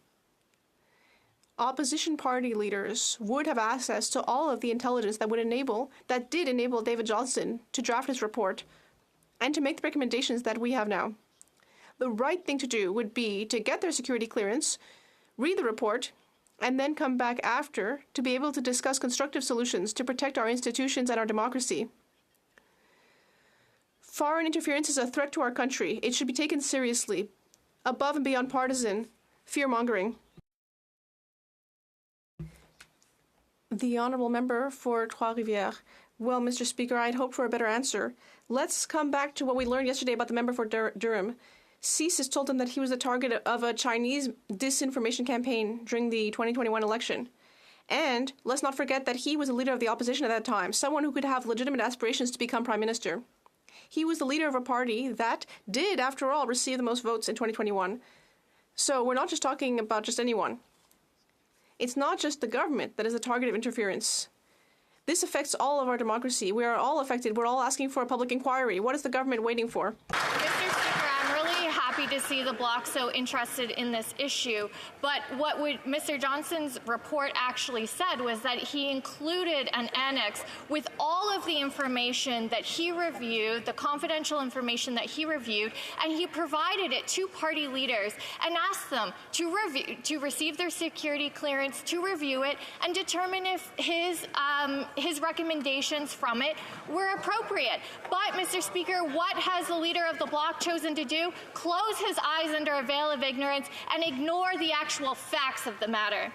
opposition party leaders would have access to all of the intelligence that did enable David Johnston to draft his report and to make the recommendations that we have now. The right thing to do would be to get their security clearance, read the report, and then come back after to be able to discuss constructive solutions to protect our institutions and our democracy. Foreign interference is a threat to our country. It should be taken seriously, above and beyond partisan fear-mongering. The Honourable Member for Trois-Rivières. Well, Mr. Speaker, I'd hoped for a better answer. Let's come back to what we learned yesterday about the member for Durham. CSIS told him that he was the target of a Chinese disinformation campaign during the 2021 election. And let's not forget that he was the leader of the opposition at that time, someone who could have legitimate aspirations to become Prime Minister. He was the leader of a party that did, after all, receive the most votes in 2021. So we're not just talking about just anyone. It's not just the government that is the target of interference. This affects all of our democracy. We are all affected. We're all asking for a public inquiry. What is the government waiting for? Mr. Speaker, I'm really happy to see the Bloc so interested in this issue. But what Mr. Johnston's report actually said was that he included an annex with all of the information that he reviewed, the confidential information that he reviewed, and he provided it to party leaders and asked them to receive their security clearance, to review it, and determine if his recommendations from it were appropriate. But, Mr. Speaker, what has the leader of the Bloc chosen to do? Close close his eyes under a veil of ignorance and ignore the actual facts of the matter.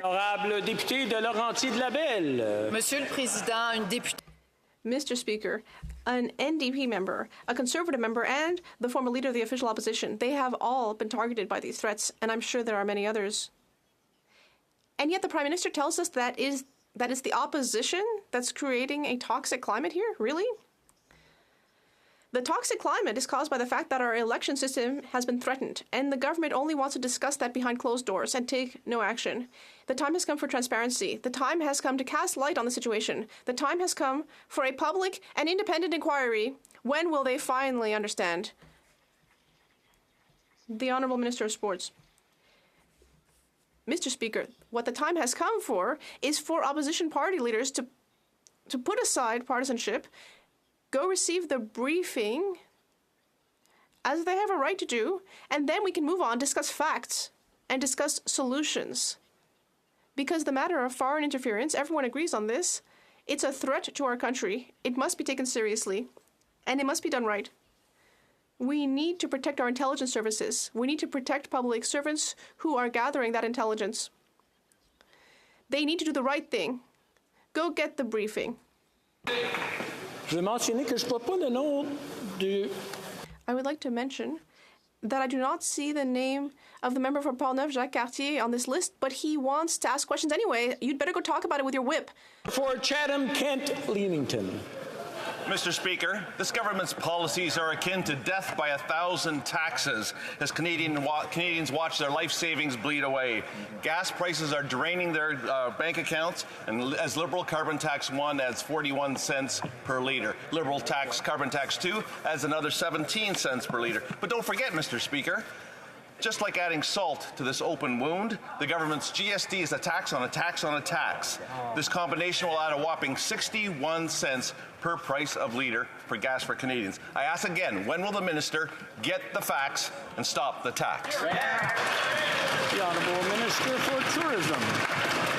Honorable député de Laurentides-Labelle. Monsieur le Président, une députée. Mr. Speaker, an NDP member, a Conservative member, and the former leader of the official opposition, they have all been targeted by these threats, and I'm sure there are many others. And yet the Prime Minister tells us that it's the opposition that's creating a toxic climate here? Really? The toxic climate is caused by the fact that our election system has been threatened, and the government only wants to discuss that behind closed doors and take no action. The time has come for transparency. The time has come to cast light on the situation. The time has come for a public and independent inquiry. When will they finally understand? The Honourable Minister of Sports. Mr. Speaker, what the time has come for is for opposition party leaders to put aside partisanship, go receive the briefing, as they have a right to do, and then we can move on, discuss facts, and discuss solutions. Because the matter of foreign interference, everyone agrees on this, it's a threat to our country. It must be taken seriously, and it must be done right. We need to protect our intelligence services. We need to protect public servants who are gathering that intelligence. They need to do the right thing. Go get the briefing. Je vais mentionner que je ne vois pas le nom du... I would like to mention that I do not see the name of the member for Portneuf, Jacques Cartier, on this list, but he wants to ask questions anyway. You'd better go talk about it with your whip. For Chatham, Kent, Leamington. Mr. Speaker, this government's policies are akin to death by 1,000 taxes as Canadians watch their life savings bleed away. Gas prices are draining their bank accounts, and as Liberal Carbon Tax 1 adds 41 cents per litre. Liberal Carbon Tax 2 adds another 17 cents per litre. But don't forget, Mr. Speaker, just like adding salt to this open wound, the government's GST is a tax on a tax on a tax. This combination will add a whopping 61 cents per price of litre for gas for Canadians. I ask again, when will the minister get the facts and stop the tax? The Honourable Minister for Tourism.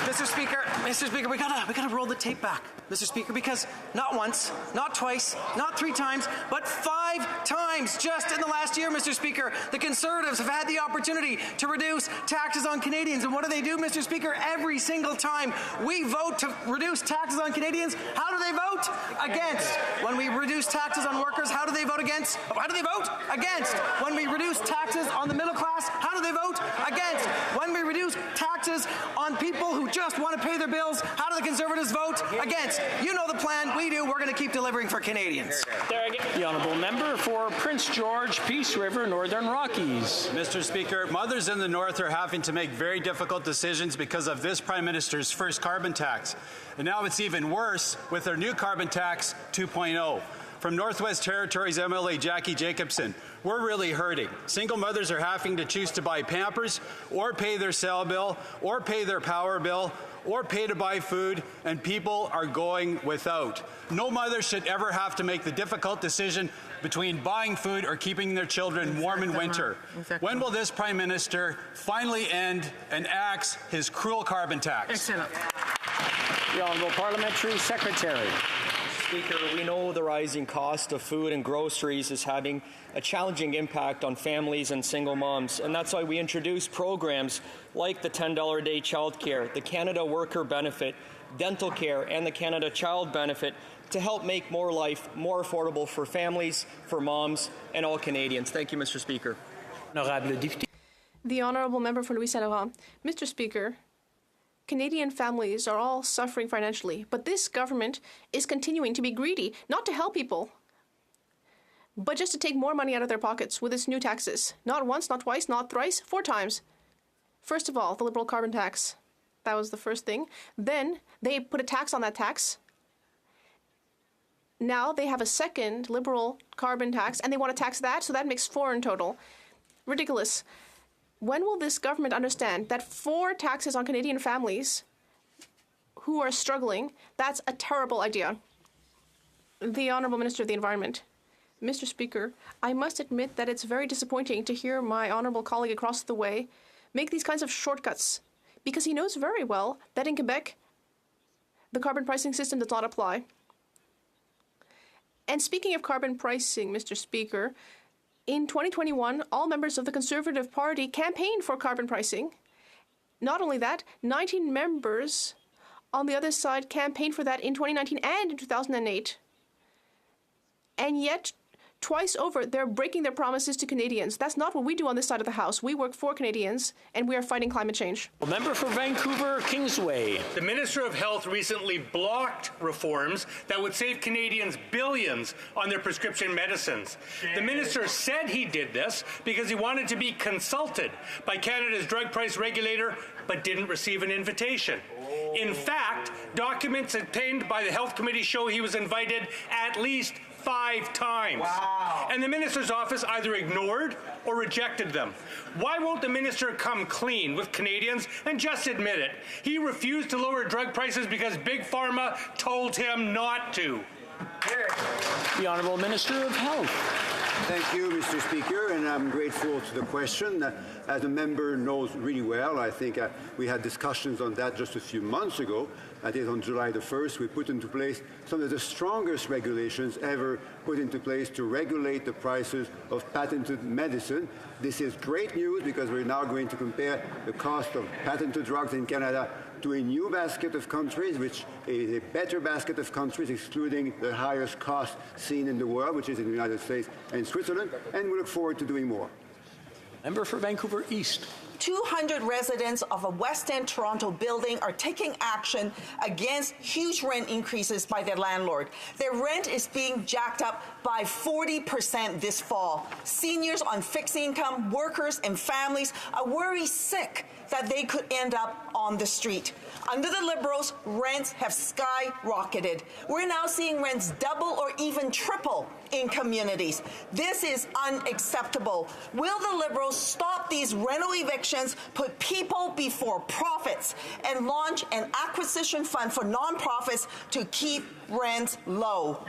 Mr. Speaker, we gotta roll the tape back, Mr. Speaker, because not once, not twice, not 3 times, but 5 times just in the last year, Mr. Speaker, the Conservatives have had the opportunity to reduce taxes on Canadians. And what do, Mr. Speaker? Every single time we vote to reduce taxes on Canadians, how do they vote? Against. When we reduce taxes on workers, how do they vote against? How do they vote? Against. When we reduce taxes on the middle class, how do they vote? Against. When we reduce taxes on people who just want to pay their bills, how do the Conservatives vote? Against. You know the plan. We do. We're going to keep delivering for Canadians. The Honourable Member for Prince George, Peace River, Northern Rockies. Mr. Speaker, mothers in the North are having to make very difficult decisions because of this Prime Minister's first carbon tax. And now it's even worse with their new carbon tax 2.0. From Northwest Territories MLA Jackie Jacobson, we're really hurting. Single mothers are having to choose to buy Pampers or pay their cell bill or pay their power bill or pay to buy food, and people are going without. No mother should ever have to make the difficult decision between buying food or keeping their children warm in winter. When will this Prime Minister finally end and axe his cruel carbon tax? Excellent. The Honourable Parliamentary Secretary. Speaker, we know the rising cost of food and groceries is having a challenging impact on families and single moms, and that's why we introduced programs like the $10 a day childcare, the Canada Worker Benefit, dental care, and the Canada Child Benefit to help make more life more affordable for families, for moms, and all Canadians. Thank you, Mr. Speaker. The Honourable Member for Louis Saint Laurent. Mr. Speaker, Canadian families are all suffering financially, but this government is continuing to be greedy, not to help people, but just to take more money out of their pockets with its new taxes. Not once, not twice, not thrice, 4 times. First of all, the Liberal carbon tax. That was the first thing. Then they put a tax on that tax. Now they have a second Liberal carbon tax, and they want to tax that, so that makes 4 in total. Ridiculous. When will this government understand that 4 taxes on Canadian families who are struggling, that's a terrible idea? The Honourable Minister of the Environment. Mr. Speaker, I must admit that it's very disappointing to hear my honourable colleague across the way make these kinds of shortcuts, because he knows very well that in Quebec, the carbon pricing system does not apply. And speaking of carbon pricing, Mr. Speaker, In 2021, all members of the Conservative Party campaigned for carbon pricing. Not only that, 19 members on the other side campaigned for that in 2019 and in 2008. And yet, twice over, they're breaking their promises to Canadians. That's not what we do on this side of the House. We work for Canadians, and we are fighting climate change. A member for Vancouver Kingsway. The Minister of Health recently blocked reforms that would save Canadians billions on their prescription medicines. The minister said he did this because he wanted to be consulted by Canada's drug price regulator, but didn't receive an invitation. In fact, documents obtained by the Health Committee show he was invited at least 5 times. Wow. And the minister's office either ignored or rejected them. Why won't the minister come clean with Canadians and just admit it? He refused to lower drug prices because Big Pharma told him not to. The Honourable Minister of Health. Thank you, Mr. Speaker, and I'm grateful to the question. As the member knows really well, I think we had discussions on that just a few months ago. That is, on July the 1st, we put into place some of the strongest regulations ever put into place to regulate the prices of patented medicine. This is great news because we're now going to compare the cost of patented drugs in Canada to a new basket of countries, which is a better basket of countries, excluding the highest cost seen in the world, which is in the United States and Switzerland, and we look forward to doing more. Member for Vancouver East. 200 residents of a West End Toronto building are taking action against huge rent increases by their landlord. Their rent is being jacked up by 40% this fall. Seniors on fixed income, workers and families are worried sick that they could end up on the street. Under the Liberals, rents have skyrocketed. We're now seeing rents double or even triple in communities. This is unacceptable. Will the Liberals stop these rental evictions, put people before profits, and launch an acquisition fund for nonprofits to keep rents low?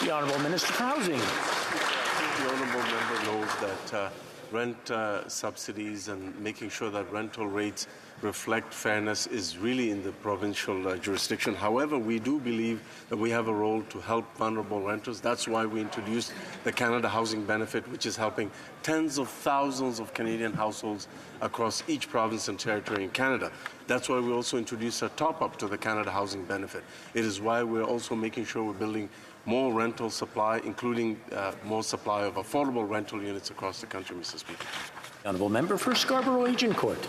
The Honourable Minister for Housing. The Honourable Member knows that rent subsidies and making sure that rental rates reflect fairness is really in the provincial jurisdiction. However, we do believe that we have a role to help vulnerable renters. That's why we introduced the Canada Housing Benefit, which is helping tens of thousands of Canadian households across each province and territory in Canada. That's why we also introduced a top-up to the Canada Housing Benefit. It is why we're also making sure we're building more rental supply, including more supply of affordable rental units across the country, Mr. Speaker. Honourable Member for Scarborough Agincourt.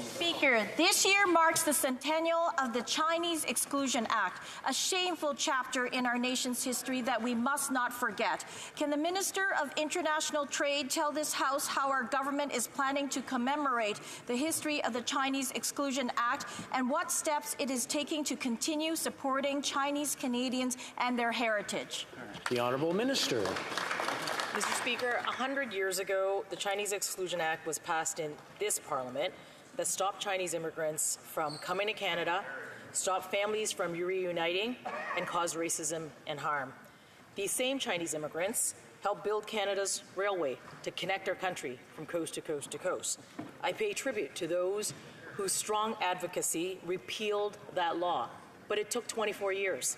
Speaker, this year marks the centennial of the Chinese Exclusion Act, a shameful chapter in our nation's history that we must not forget. Can the Minister of International Trade tell this House how our government is planning to commemorate the history of the Chinese Exclusion Act and what steps it is taking to continue supporting Chinese Canadians and their heritage? The Honourable Minister. Mr. Speaker, 100 years ago, the Chinese Exclusion Act was passed in this Parliament that stopped Chinese immigrants from coming to Canada, stopped families from reuniting, and caused racism and harm. These same Chinese immigrants helped build Canada's railway to connect our country from coast to coast to coast. I pay tribute to those whose strong advocacy repealed that law, but it took 24 years.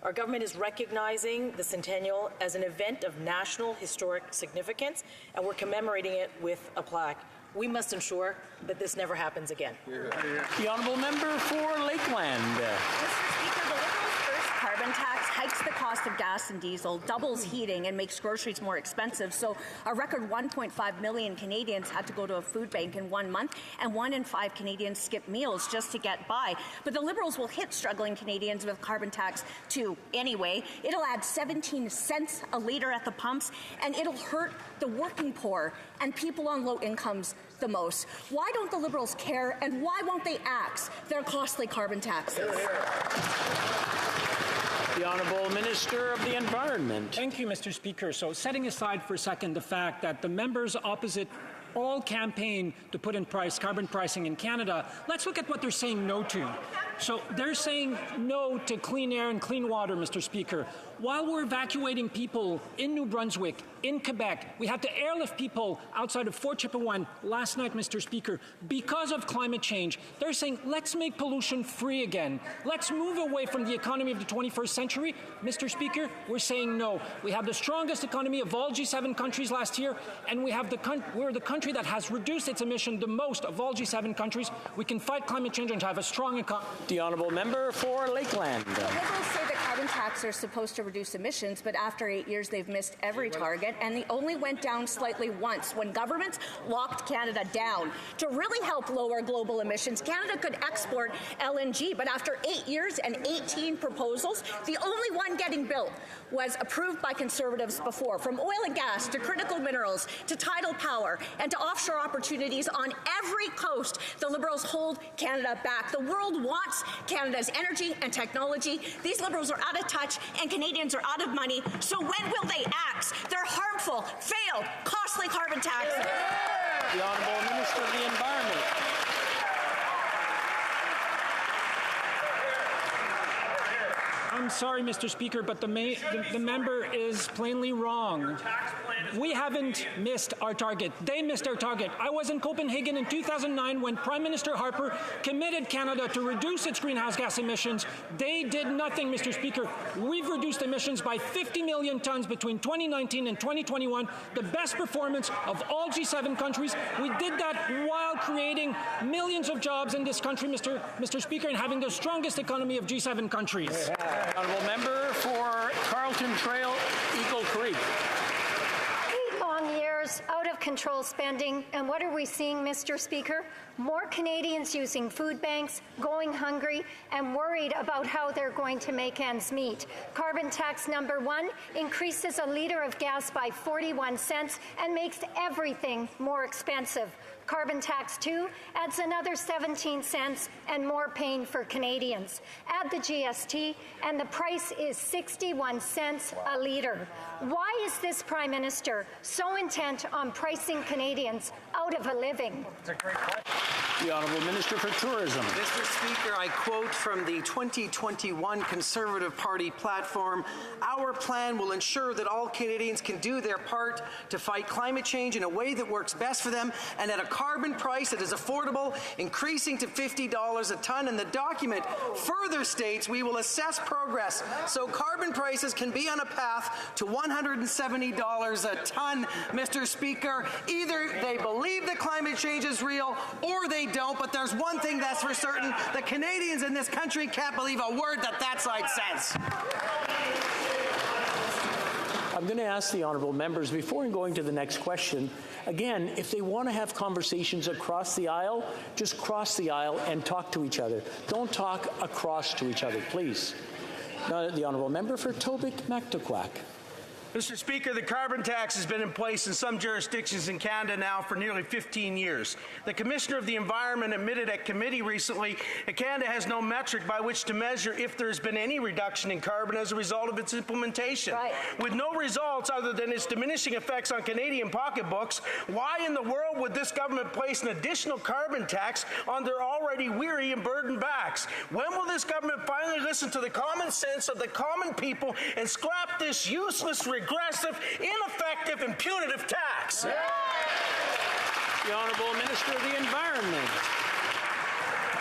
Our government is recognizing the centennial as an event of national historic significance, and we're commemorating it with a plaque. We must ensure that this never happens again. The Honourable Member for Lakeland. Mr. Speaker, the Liberals' first carbon tax hikes the cost of gas and diesel, doubles heating, and makes groceries more expensive. So a record 1.5 million Canadians had to go to a food bank in 1 month, and 1 in 5 Canadians skip meals just to get by. But the Liberals will hit struggling Canadians with carbon tax too anyway. It'll add 17 cents a litre at the pumps, and it'll hurt the working poor and people on low incomes the most. Why don't the Liberals care, and why won't they axe their costly carbon taxes? The Honourable Minister of the Environment. Thank you, Mr. Speaker. So setting aside for a second the fact that the members opposite all campaign to put in carbon pricing in Canada, let's look at what they're saying no to. So they're saying no to clean air and clean water, Mr. Speaker. While we're evacuating people in New Brunswick, in Quebec, we had to airlift people outside of Fort Chipewyan last night, Mr. Speaker, because of climate change. They're saying, let's make pollution free again. Let's move away from the economy of the 21st century. Mr. Speaker, we're saying no. We have the strongest economy of all G7 countries last year, and we're the country that has reduced its emission the most of all G7 countries. We can fight climate change and have a strong economy. The honourable member for Lakeland. The Liberals say the carbon tax are supposed to reduce emissions, but after 8 years they've missed every target, and they only went down slightly once when governments locked Canada down. To really help lower global emissions, Canada could export LNG, but after 8 years and 18 proposals, the only one getting built was approved by Conservatives before. From oil and gas to critical minerals to tidal power and to offshore opportunities on every coast, the Liberals hold Canada back. The world wants Canada's energy and technology. These Liberals are out of touch and Canadians are out of money. So when will they axe their harmful, failed, costly carbon tax? The Honourable Minister of the Environment. I'm sorry, Mr. Speaker, but the member is plainly wrong. We haven't missed our target. They missed our target. I was in Copenhagen in 2009 when Prime Minister Harper committed Canada to reduce its greenhouse gas emissions. They did nothing, Mr. Speaker. We've reduced emissions by 50 million tons between 2019 and 2021, the best performance of all G7 countries. We did that while creating millions of jobs in this country, Mr. Speaker, and having the strongest economy of G7 countries. Honourable member for Carlton Trail, Eagle Creek. 8 long years, out of control spending, and what are we seeing, Mr. Speaker? More Canadians using food banks, going hungry, and worried about how they're going to make ends meet. Carbon tax number 1 increases a litre of gas by 41 cents and makes everything more expensive. Carbon tax 2 adds another 17 cents and more pain for Canadians. Add the GST and the price is 61 cents a litre. Why is this Prime Minister so intent on pricing Canadians out of a living? It's a great question. The Honourable Minister for Tourism. Mr. Speaker, I quote from the 2021 Conservative Party platform, "Our plan will ensure that all Canadians can do their part to fight climate change in a way that works best for them and at a carbon price that is affordable, increasing to $50 a ton." And the document further states we will assess progress so carbon prices can be on a path to $170 a ton. Mr. Speaker, either they believe that climate change is real or they don't, but there's one thing that's for certain: the Canadians in this country can't believe a word that side says. I'm going to ask the honourable members, before going to the next question, again, if they want to have conversations across the aisle, just cross the aisle and talk to each other. Don't talk across to each other, please. Now, the honourable member for Tobic-Mactaquac. Mr. Speaker, the carbon tax has been in place in some jurisdictions in Canada now for nearly 15 years. The Commissioner of the Environment admitted at committee recently that Canada has no metric by which to measure if there has been any reduction in carbon as a result of its implementation. Right. With no results other than its diminishing effects on Canadian pocketbooks, why in the world would this government place an additional carbon tax on their already weary and burdened backs? When will this government finally listen to the common sense of the common people and scrap this useless, regressive, ineffective, and punitive tax? The Honourable Minister of the Environment.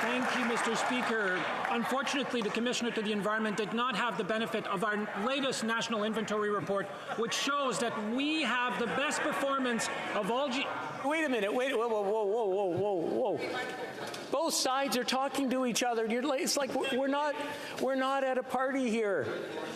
Thank you, Mr. Speaker. Unfortunately, the Commissioner to the Environment did not have the benefit of our latest national inventory report, which shows that we have the best performance of all Wait a minute. Wait. Whoa. Both sides are talking to each other. It's like we're not at a party here.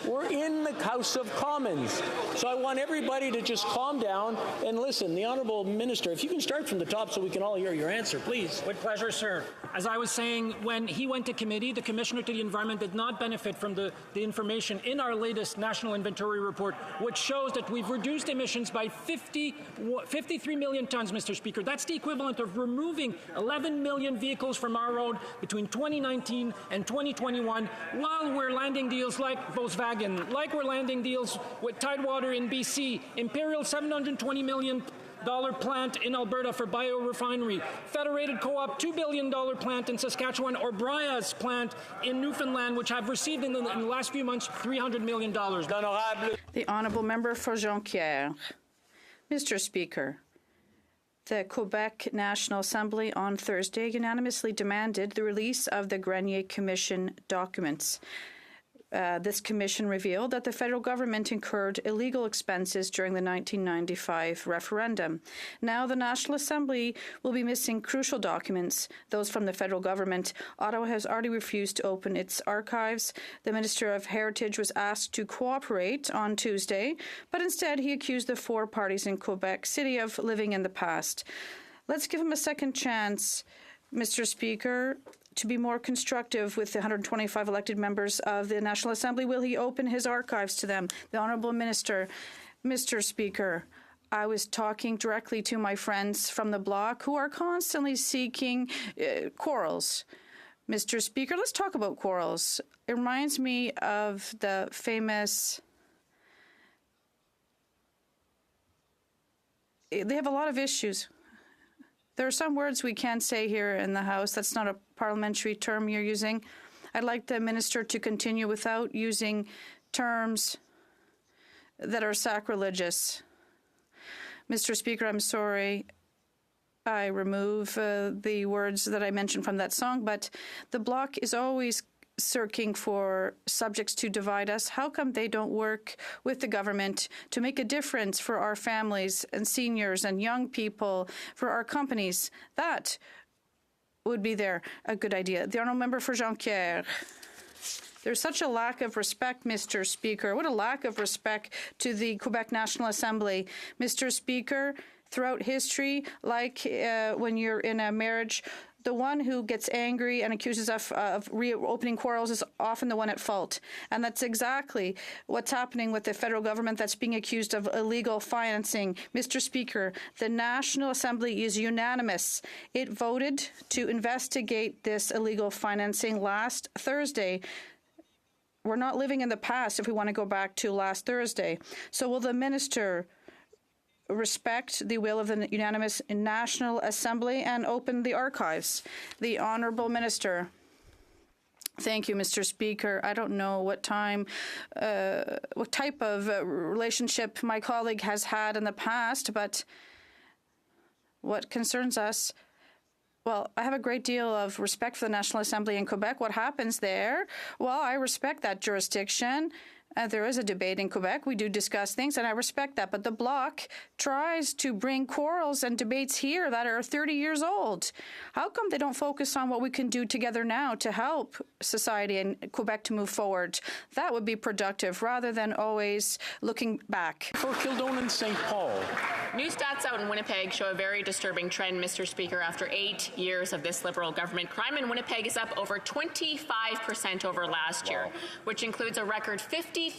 We're in the House of Commons. So I want everybody to just calm down and listen. The Honourable Minister, if you can start from the top so we can all hear your answer, please. With pleasure, sir. As I was saying, when he went to committee, the Commissioner to the Environment did not benefit from the information in our latest national inventory report, which shows that we've reduced emissions by 53 million tons, Mr. Speaker. That's the equivalent of removing 11 million vehicles from our road between 2019 and 2021, while we're landing deals like Volkswagen, like we're landing deals with Tidewater in BC, Imperial 720 million plant in Alberta for biorefinery, Federated Co-op $2 billion plant in Saskatchewan, or Bria's plant in Newfoundland, which have received in the last few months $300 million. The Honourable Member for Jonquière. Mr. Speaker, the Quebec National Assembly on Thursday unanimously demanded the release of the Grenier Commission documents. This commission revealed that the federal government incurred illegal expenses during the 1995 referendum. Now the National Assembly will be missing crucial documents, those from the federal government. Ottawa has already refused to open its archives. The Minister of Heritage was asked to cooperate on Tuesday, but instead he accused the four parties in Quebec City of living in the past. Let's give him a second chance, Mr. Speaker, to be more constructive with the 125 elected members of the National Assembly. Will he open his archives to them? The Honourable Minister. Mr. Speaker, I was talking directly to my friends from the Bloc who are constantly seeking quarrels. Mr. Speaker, let's talk about quarrels. It reminds me of the famous... They have a lot of issues. There are some words we can't say here in the House. That's not a parliamentary term you're using. I'd like the minister to continue without using terms that are sacrilegious. Mr. Speaker, I'm sorry. I remove the words that I mentioned from that song, but the Bloc is always searching for subjects to divide us. How come they don't work with the government to make a difference for our families and seniors and young people, for our companies? That would be a good idea. The Honourable Member for Jonquière. There's such a lack of respect, Mr. Speaker. What a lack of respect to the Quebec National Assembly. Mr. Speaker, throughout history, like when you're in a marriage, the one who gets angry and accuses of reopening quarrels is often the one at fault. And that's exactly what's happening with the federal government that's being accused of illegal financing. Mr. Speaker, the National Assembly is unanimous. It voted to investigate this illegal financing last Thursday. We're not living in the past if we want to go back to last Thursday. So will the minister respect the will of the unanimous National Assembly and open the archives? The Honourable Minister. Thank you, Mr. Speaker. I don't know what type of relationship my colleague has had in the past, but what concerns us, well, I have a great deal of respect for the National Assembly in Quebec. What happens there? Well, I respect that jurisdiction. There is a debate in Quebec. We do discuss things, and I respect that. But the Bloc tries to bring quarrels and debates here that are 30 years old. How come they don't focus on what we can do together now to help society in Quebec to move forward? That would be productive, rather than always looking back. For Kildonan St. Paul. New stats out in Winnipeg show a very disturbing trend, Mr. Speaker. After 8 years of this Liberal government, crime in Winnipeg is up over 25% over last year, which includes a record 53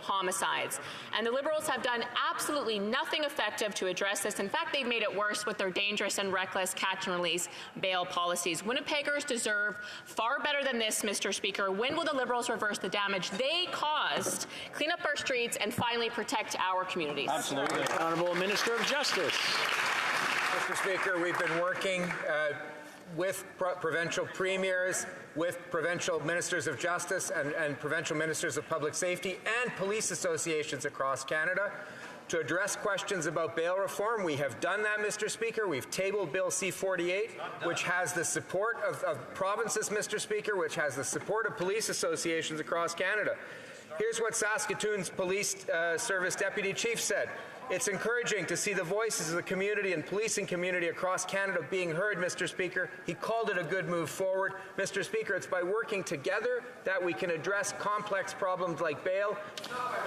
homicides. And the Liberals have done absolutely nothing effective to address this. In fact, they've made it worse with their dangerous and reckless catch-and-release bail policies. Winnipeggers deserve far better than this, Mr. Speaker. When will the Liberals reverse the damage they caused, clean up our streets, and finally protect our communities? Absolutely. Honourable Minister of Justice. Mr. Speaker, we've been working with provincial premiers, with provincial ministers of justice and provincial ministers of public safety and police associations across Canada to address questions about bail reform. We have done that, Mr. Speaker. We've tabled Bill C-48, which has the support of provinces, Mr. Speaker, which has the support of police associations across Canada. Here's what Saskatoon's police service deputy chief said. It's encouraging to see the voices of the community and policing community across Canada being heard, Mr. Speaker. He called it a good move forward. Mr. Speaker, it's by working together that we can address complex problems like bail.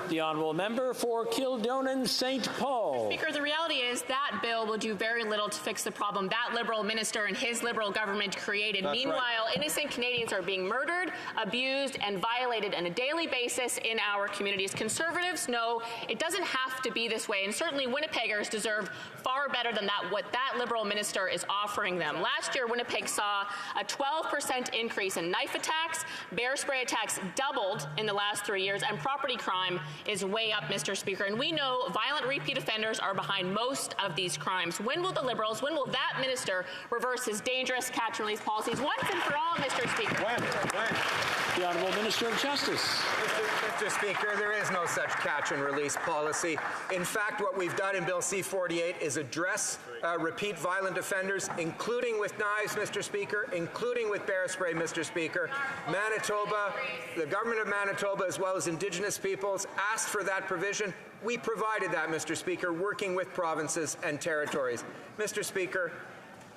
The Honourable Member for Kildonan St. Paul. Speaker, the reality is that bill will do very little to fix the problem that Liberal minister and his Liberal government created. That's Meanwhile, right. Innocent Canadians are being murdered, abused, and violated on a daily basis in our communities. Conservatives know it doesn't have to be this way. and certainly Winnipeggers deserve far better than that, what that Liberal minister is offering them. Last year, Winnipeg saw a 12% increase in knife attacks, bear spray attacks doubled in the last 3 years, and property crime is way up, Mr. Speaker. And we know violent repeat offenders are behind most of these crimes. When will the Liberals, when will that minister reverse his dangerous catch-and-release policies once and for all, Mr. Speaker? When? The Honourable Minister of Justice. Mr. Speaker, there is no such catch-and-release policy. In fact, what we've done in Bill C-48 is address repeat violent offenders, including with knives, Mr. Speaker, including with bear spray, Mr. Speaker. Manitoba, the government of Manitoba, as well as Indigenous peoples, asked for that provision. We provided that, Mr. Speaker, working with provinces and territories. Mr. Speaker,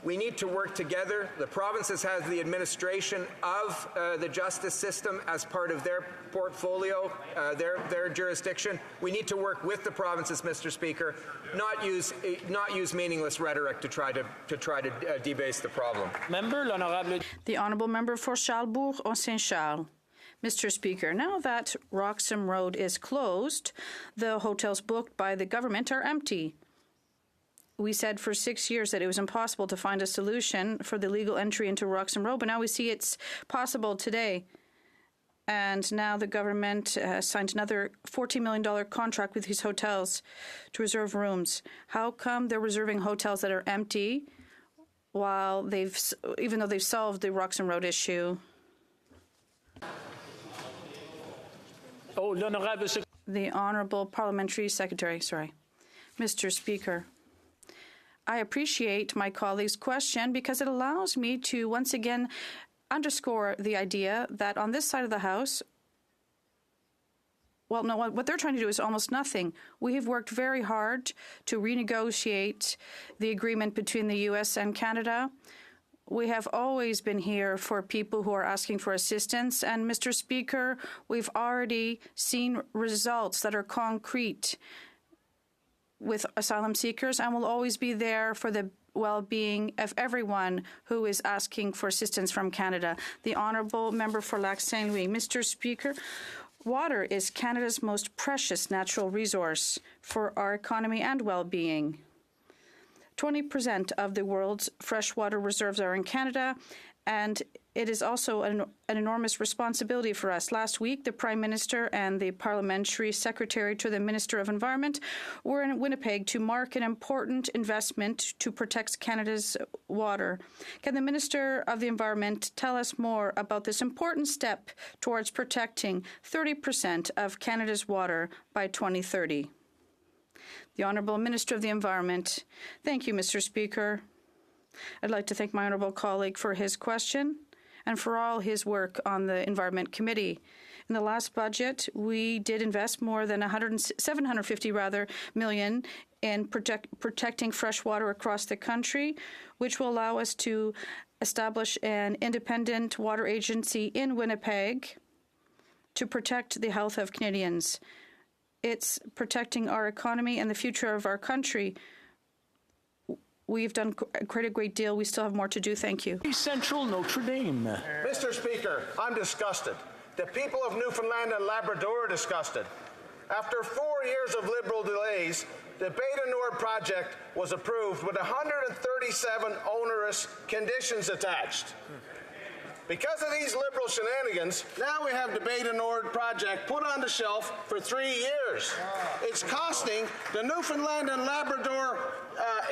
we need to work together. The provinces have the administration of the justice system as part of their portfolio, their jurisdiction. We need to work with the provinces, Mr. Speaker, not use meaningless rhetoric to try to debase the problem. The Honourable Member for Charlesbourg-Saint-Charles. Mr. Speaker, now that Roxham Road is closed, the hotels booked by the government are empty. We said for 6 years that it was impossible to find a solution for the legal entry into Roxham Road, but now we see it's possible today. And now the government signed another $40 million contract with these hotels to reserve rooms. How come they're reserving hotels that are empty while even though they've solved the Roxham Road issue? The Honourable Parliamentary Secretary, Mr. Speaker. I appreciate my colleague's question because it allows me to once again underscore the idea that on this side of the House, well, no, what they're trying to do is almost nothing. We have worked very hard to renegotiate the agreement between the U.S. and Canada. We have always been here for people who are asking for assistance. And, Mr. Speaker, we've already seen results that are concrete with asylum seekers, and will always be there for the well-being of everyone who is asking for assistance from Canada. The Honourable Member for Lac Saint Louis. Mr. Speaker, water is Canada's most precious natural resource for our economy and well-being. 20% of the world's freshwater reserves are in Canada, and it is also an enormous responsibility for us. Last week, the Prime Minister and the Parliamentary Secretary to the Minister of Environment were in Winnipeg to mark an important investment to protect Canada's water. Can the Minister of the Environment tell us more about this important step towards protecting 30% of Canada's water by 2030? The Honourable Minister of the Environment. Thank you, Mr. Speaker. I'd like to thank my honourable colleague for his question and for all his work on the Environment Committee. In the last budget, we did invest more than $750 million in protecting fresh water across the country, which will allow us to establish an independent water agency in Winnipeg to protect the health of Canadians. It's protecting our economy and the future of our country. We've done quite a great deal. We still have more to do. Thank you. Central Notre Dame. Mr. Speaker, I'm disgusted. The people of Newfoundland and Labrador are disgusted. After 4 years of Liberal delays, the Beta Nord project was approved with 137 onerous conditions attached. Because of these Liberal shenanigans, now we have the Beta Nord project put on the shelf for 3 years. It's costing the Newfoundland and Labrador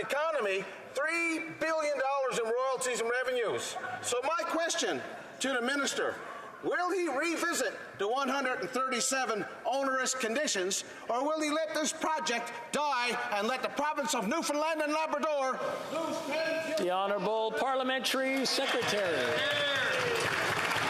economy $3 billion in royalties and revenues. So my question to the minister, will he revisit the 137 onerous conditions, or will he let this project die and let the province of Newfoundland and Labrador lose 10 The Honourable Parliamentary Secretary.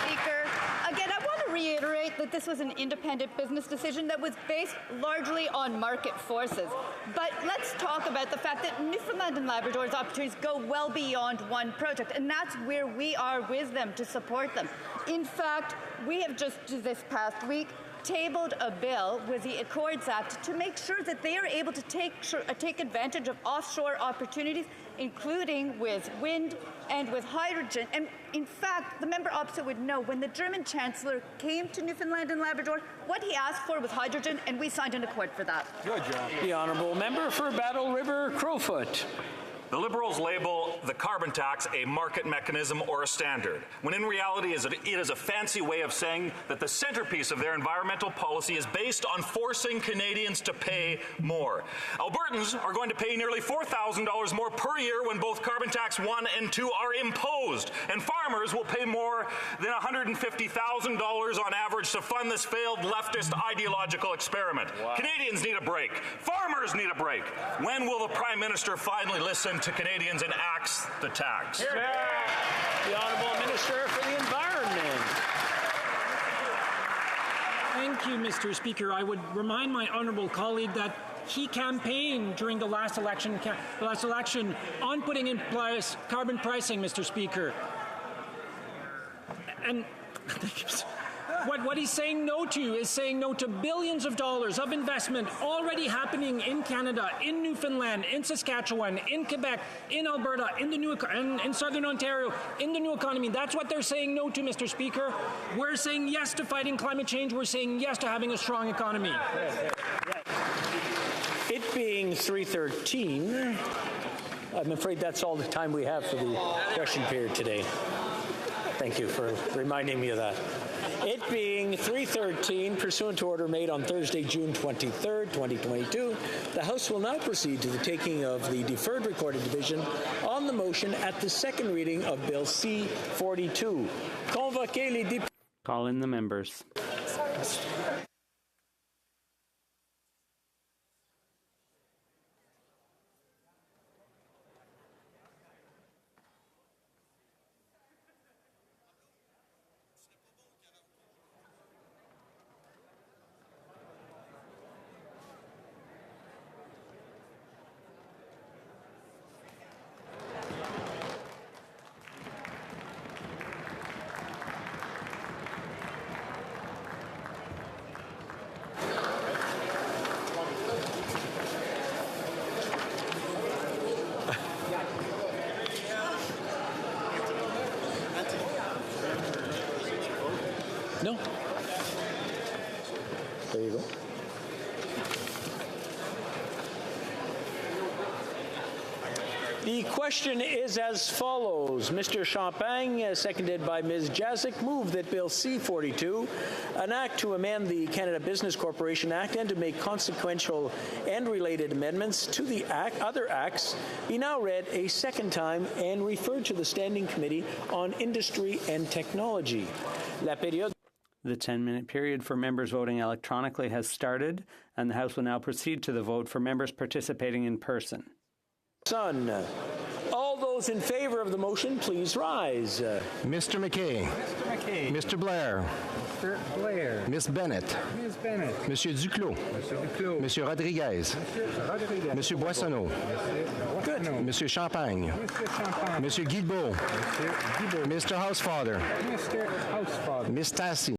Speaker, again, I want to reiterate that this was an independent business decision that was based largely on market forces. But let's talk about the fact that Newfoundland and Labrador's opportunities go well beyond one project, and that's where we are with them to support them. In fact, we have just this past week tabled a bill with the Accords Act to make sure that they are able to take advantage of offshore opportunities, including with wind and with hydrogen. And in fact, the member opposite would know, when the German Chancellor came to Newfoundland and Labrador, what he asked for was hydrogen, and we signed an accord for that. Good job. The honourable member for Battle River Crowfoot. The Liberals label the carbon tax a market mechanism or a standard, when in reality it is a fancy way of saying that the centerpiece of their environmental policy is based on forcing Canadians to pay more. Albertans are going to pay nearly $4,000 more per year when both carbon tax 1 and 2 are imposed, and farmers will pay more than $150,000 on average to fund this failed leftist ideological experiment. Wow. Canadians need a break. Farmers need a break. When will the Prime Minister finally listen to Canadians and axe the tax? Here. The Honourable Minister for the Environment. Thank you, Mr. Speaker. I would remind my honourable colleague that he campaigned during the last election on putting in place carbon pricing, Mr. Speaker. And what he's saying no to is saying no to billions of dollars of investment already happening in Canada, in Newfoundland, in Saskatchewan, in Quebec, in Alberta, in Southern Ontario, in the new economy. That's what they're saying no to, Mr. Speaker. We're saying yes to fighting climate change. We're saying yes to having a strong economy. It being 3:13, I'm afraid that's all the time we have for the question period today. Thank you for reminding me of that. It being 3:13, pursuant to order made on Thursday, June 23rd, 2022, the House will now proceed to the taking of the deferred recorded division on the motion at the second reading of Bill C-42. Convoquez les députés. Call in the members. No. There you go. The question is as follows. Mr. Champagne, seconded by Ms. Jazik, move that Bill C-42, an act to amend the Canada Business Corporation Act and to make consequential and related amendments to the other acts, be now read a second time and referred to the Standing Committee on Industry and Technology. La période. The 10-minute period for members voting electronically has started, and the House will now proceed to the vote for members participating in person. Son. All those in favor of the motion, please rise. Mr. McKay. Mr. McKay. Mr. Blair. Mr. Blair. Miss Bennett. Ms. Bennett. Monsieur Duclos. Mr. Duclos. Monsieur Rodriguez. Mr. Rodriguez. Monsieur Boissonneau. Good. Monsieur Champagne. Mr. Champagne. Monsieur Guilbeault. Mr. Guilbeault. Mr. Housefather. Mr. Housefather. Miss Tassi.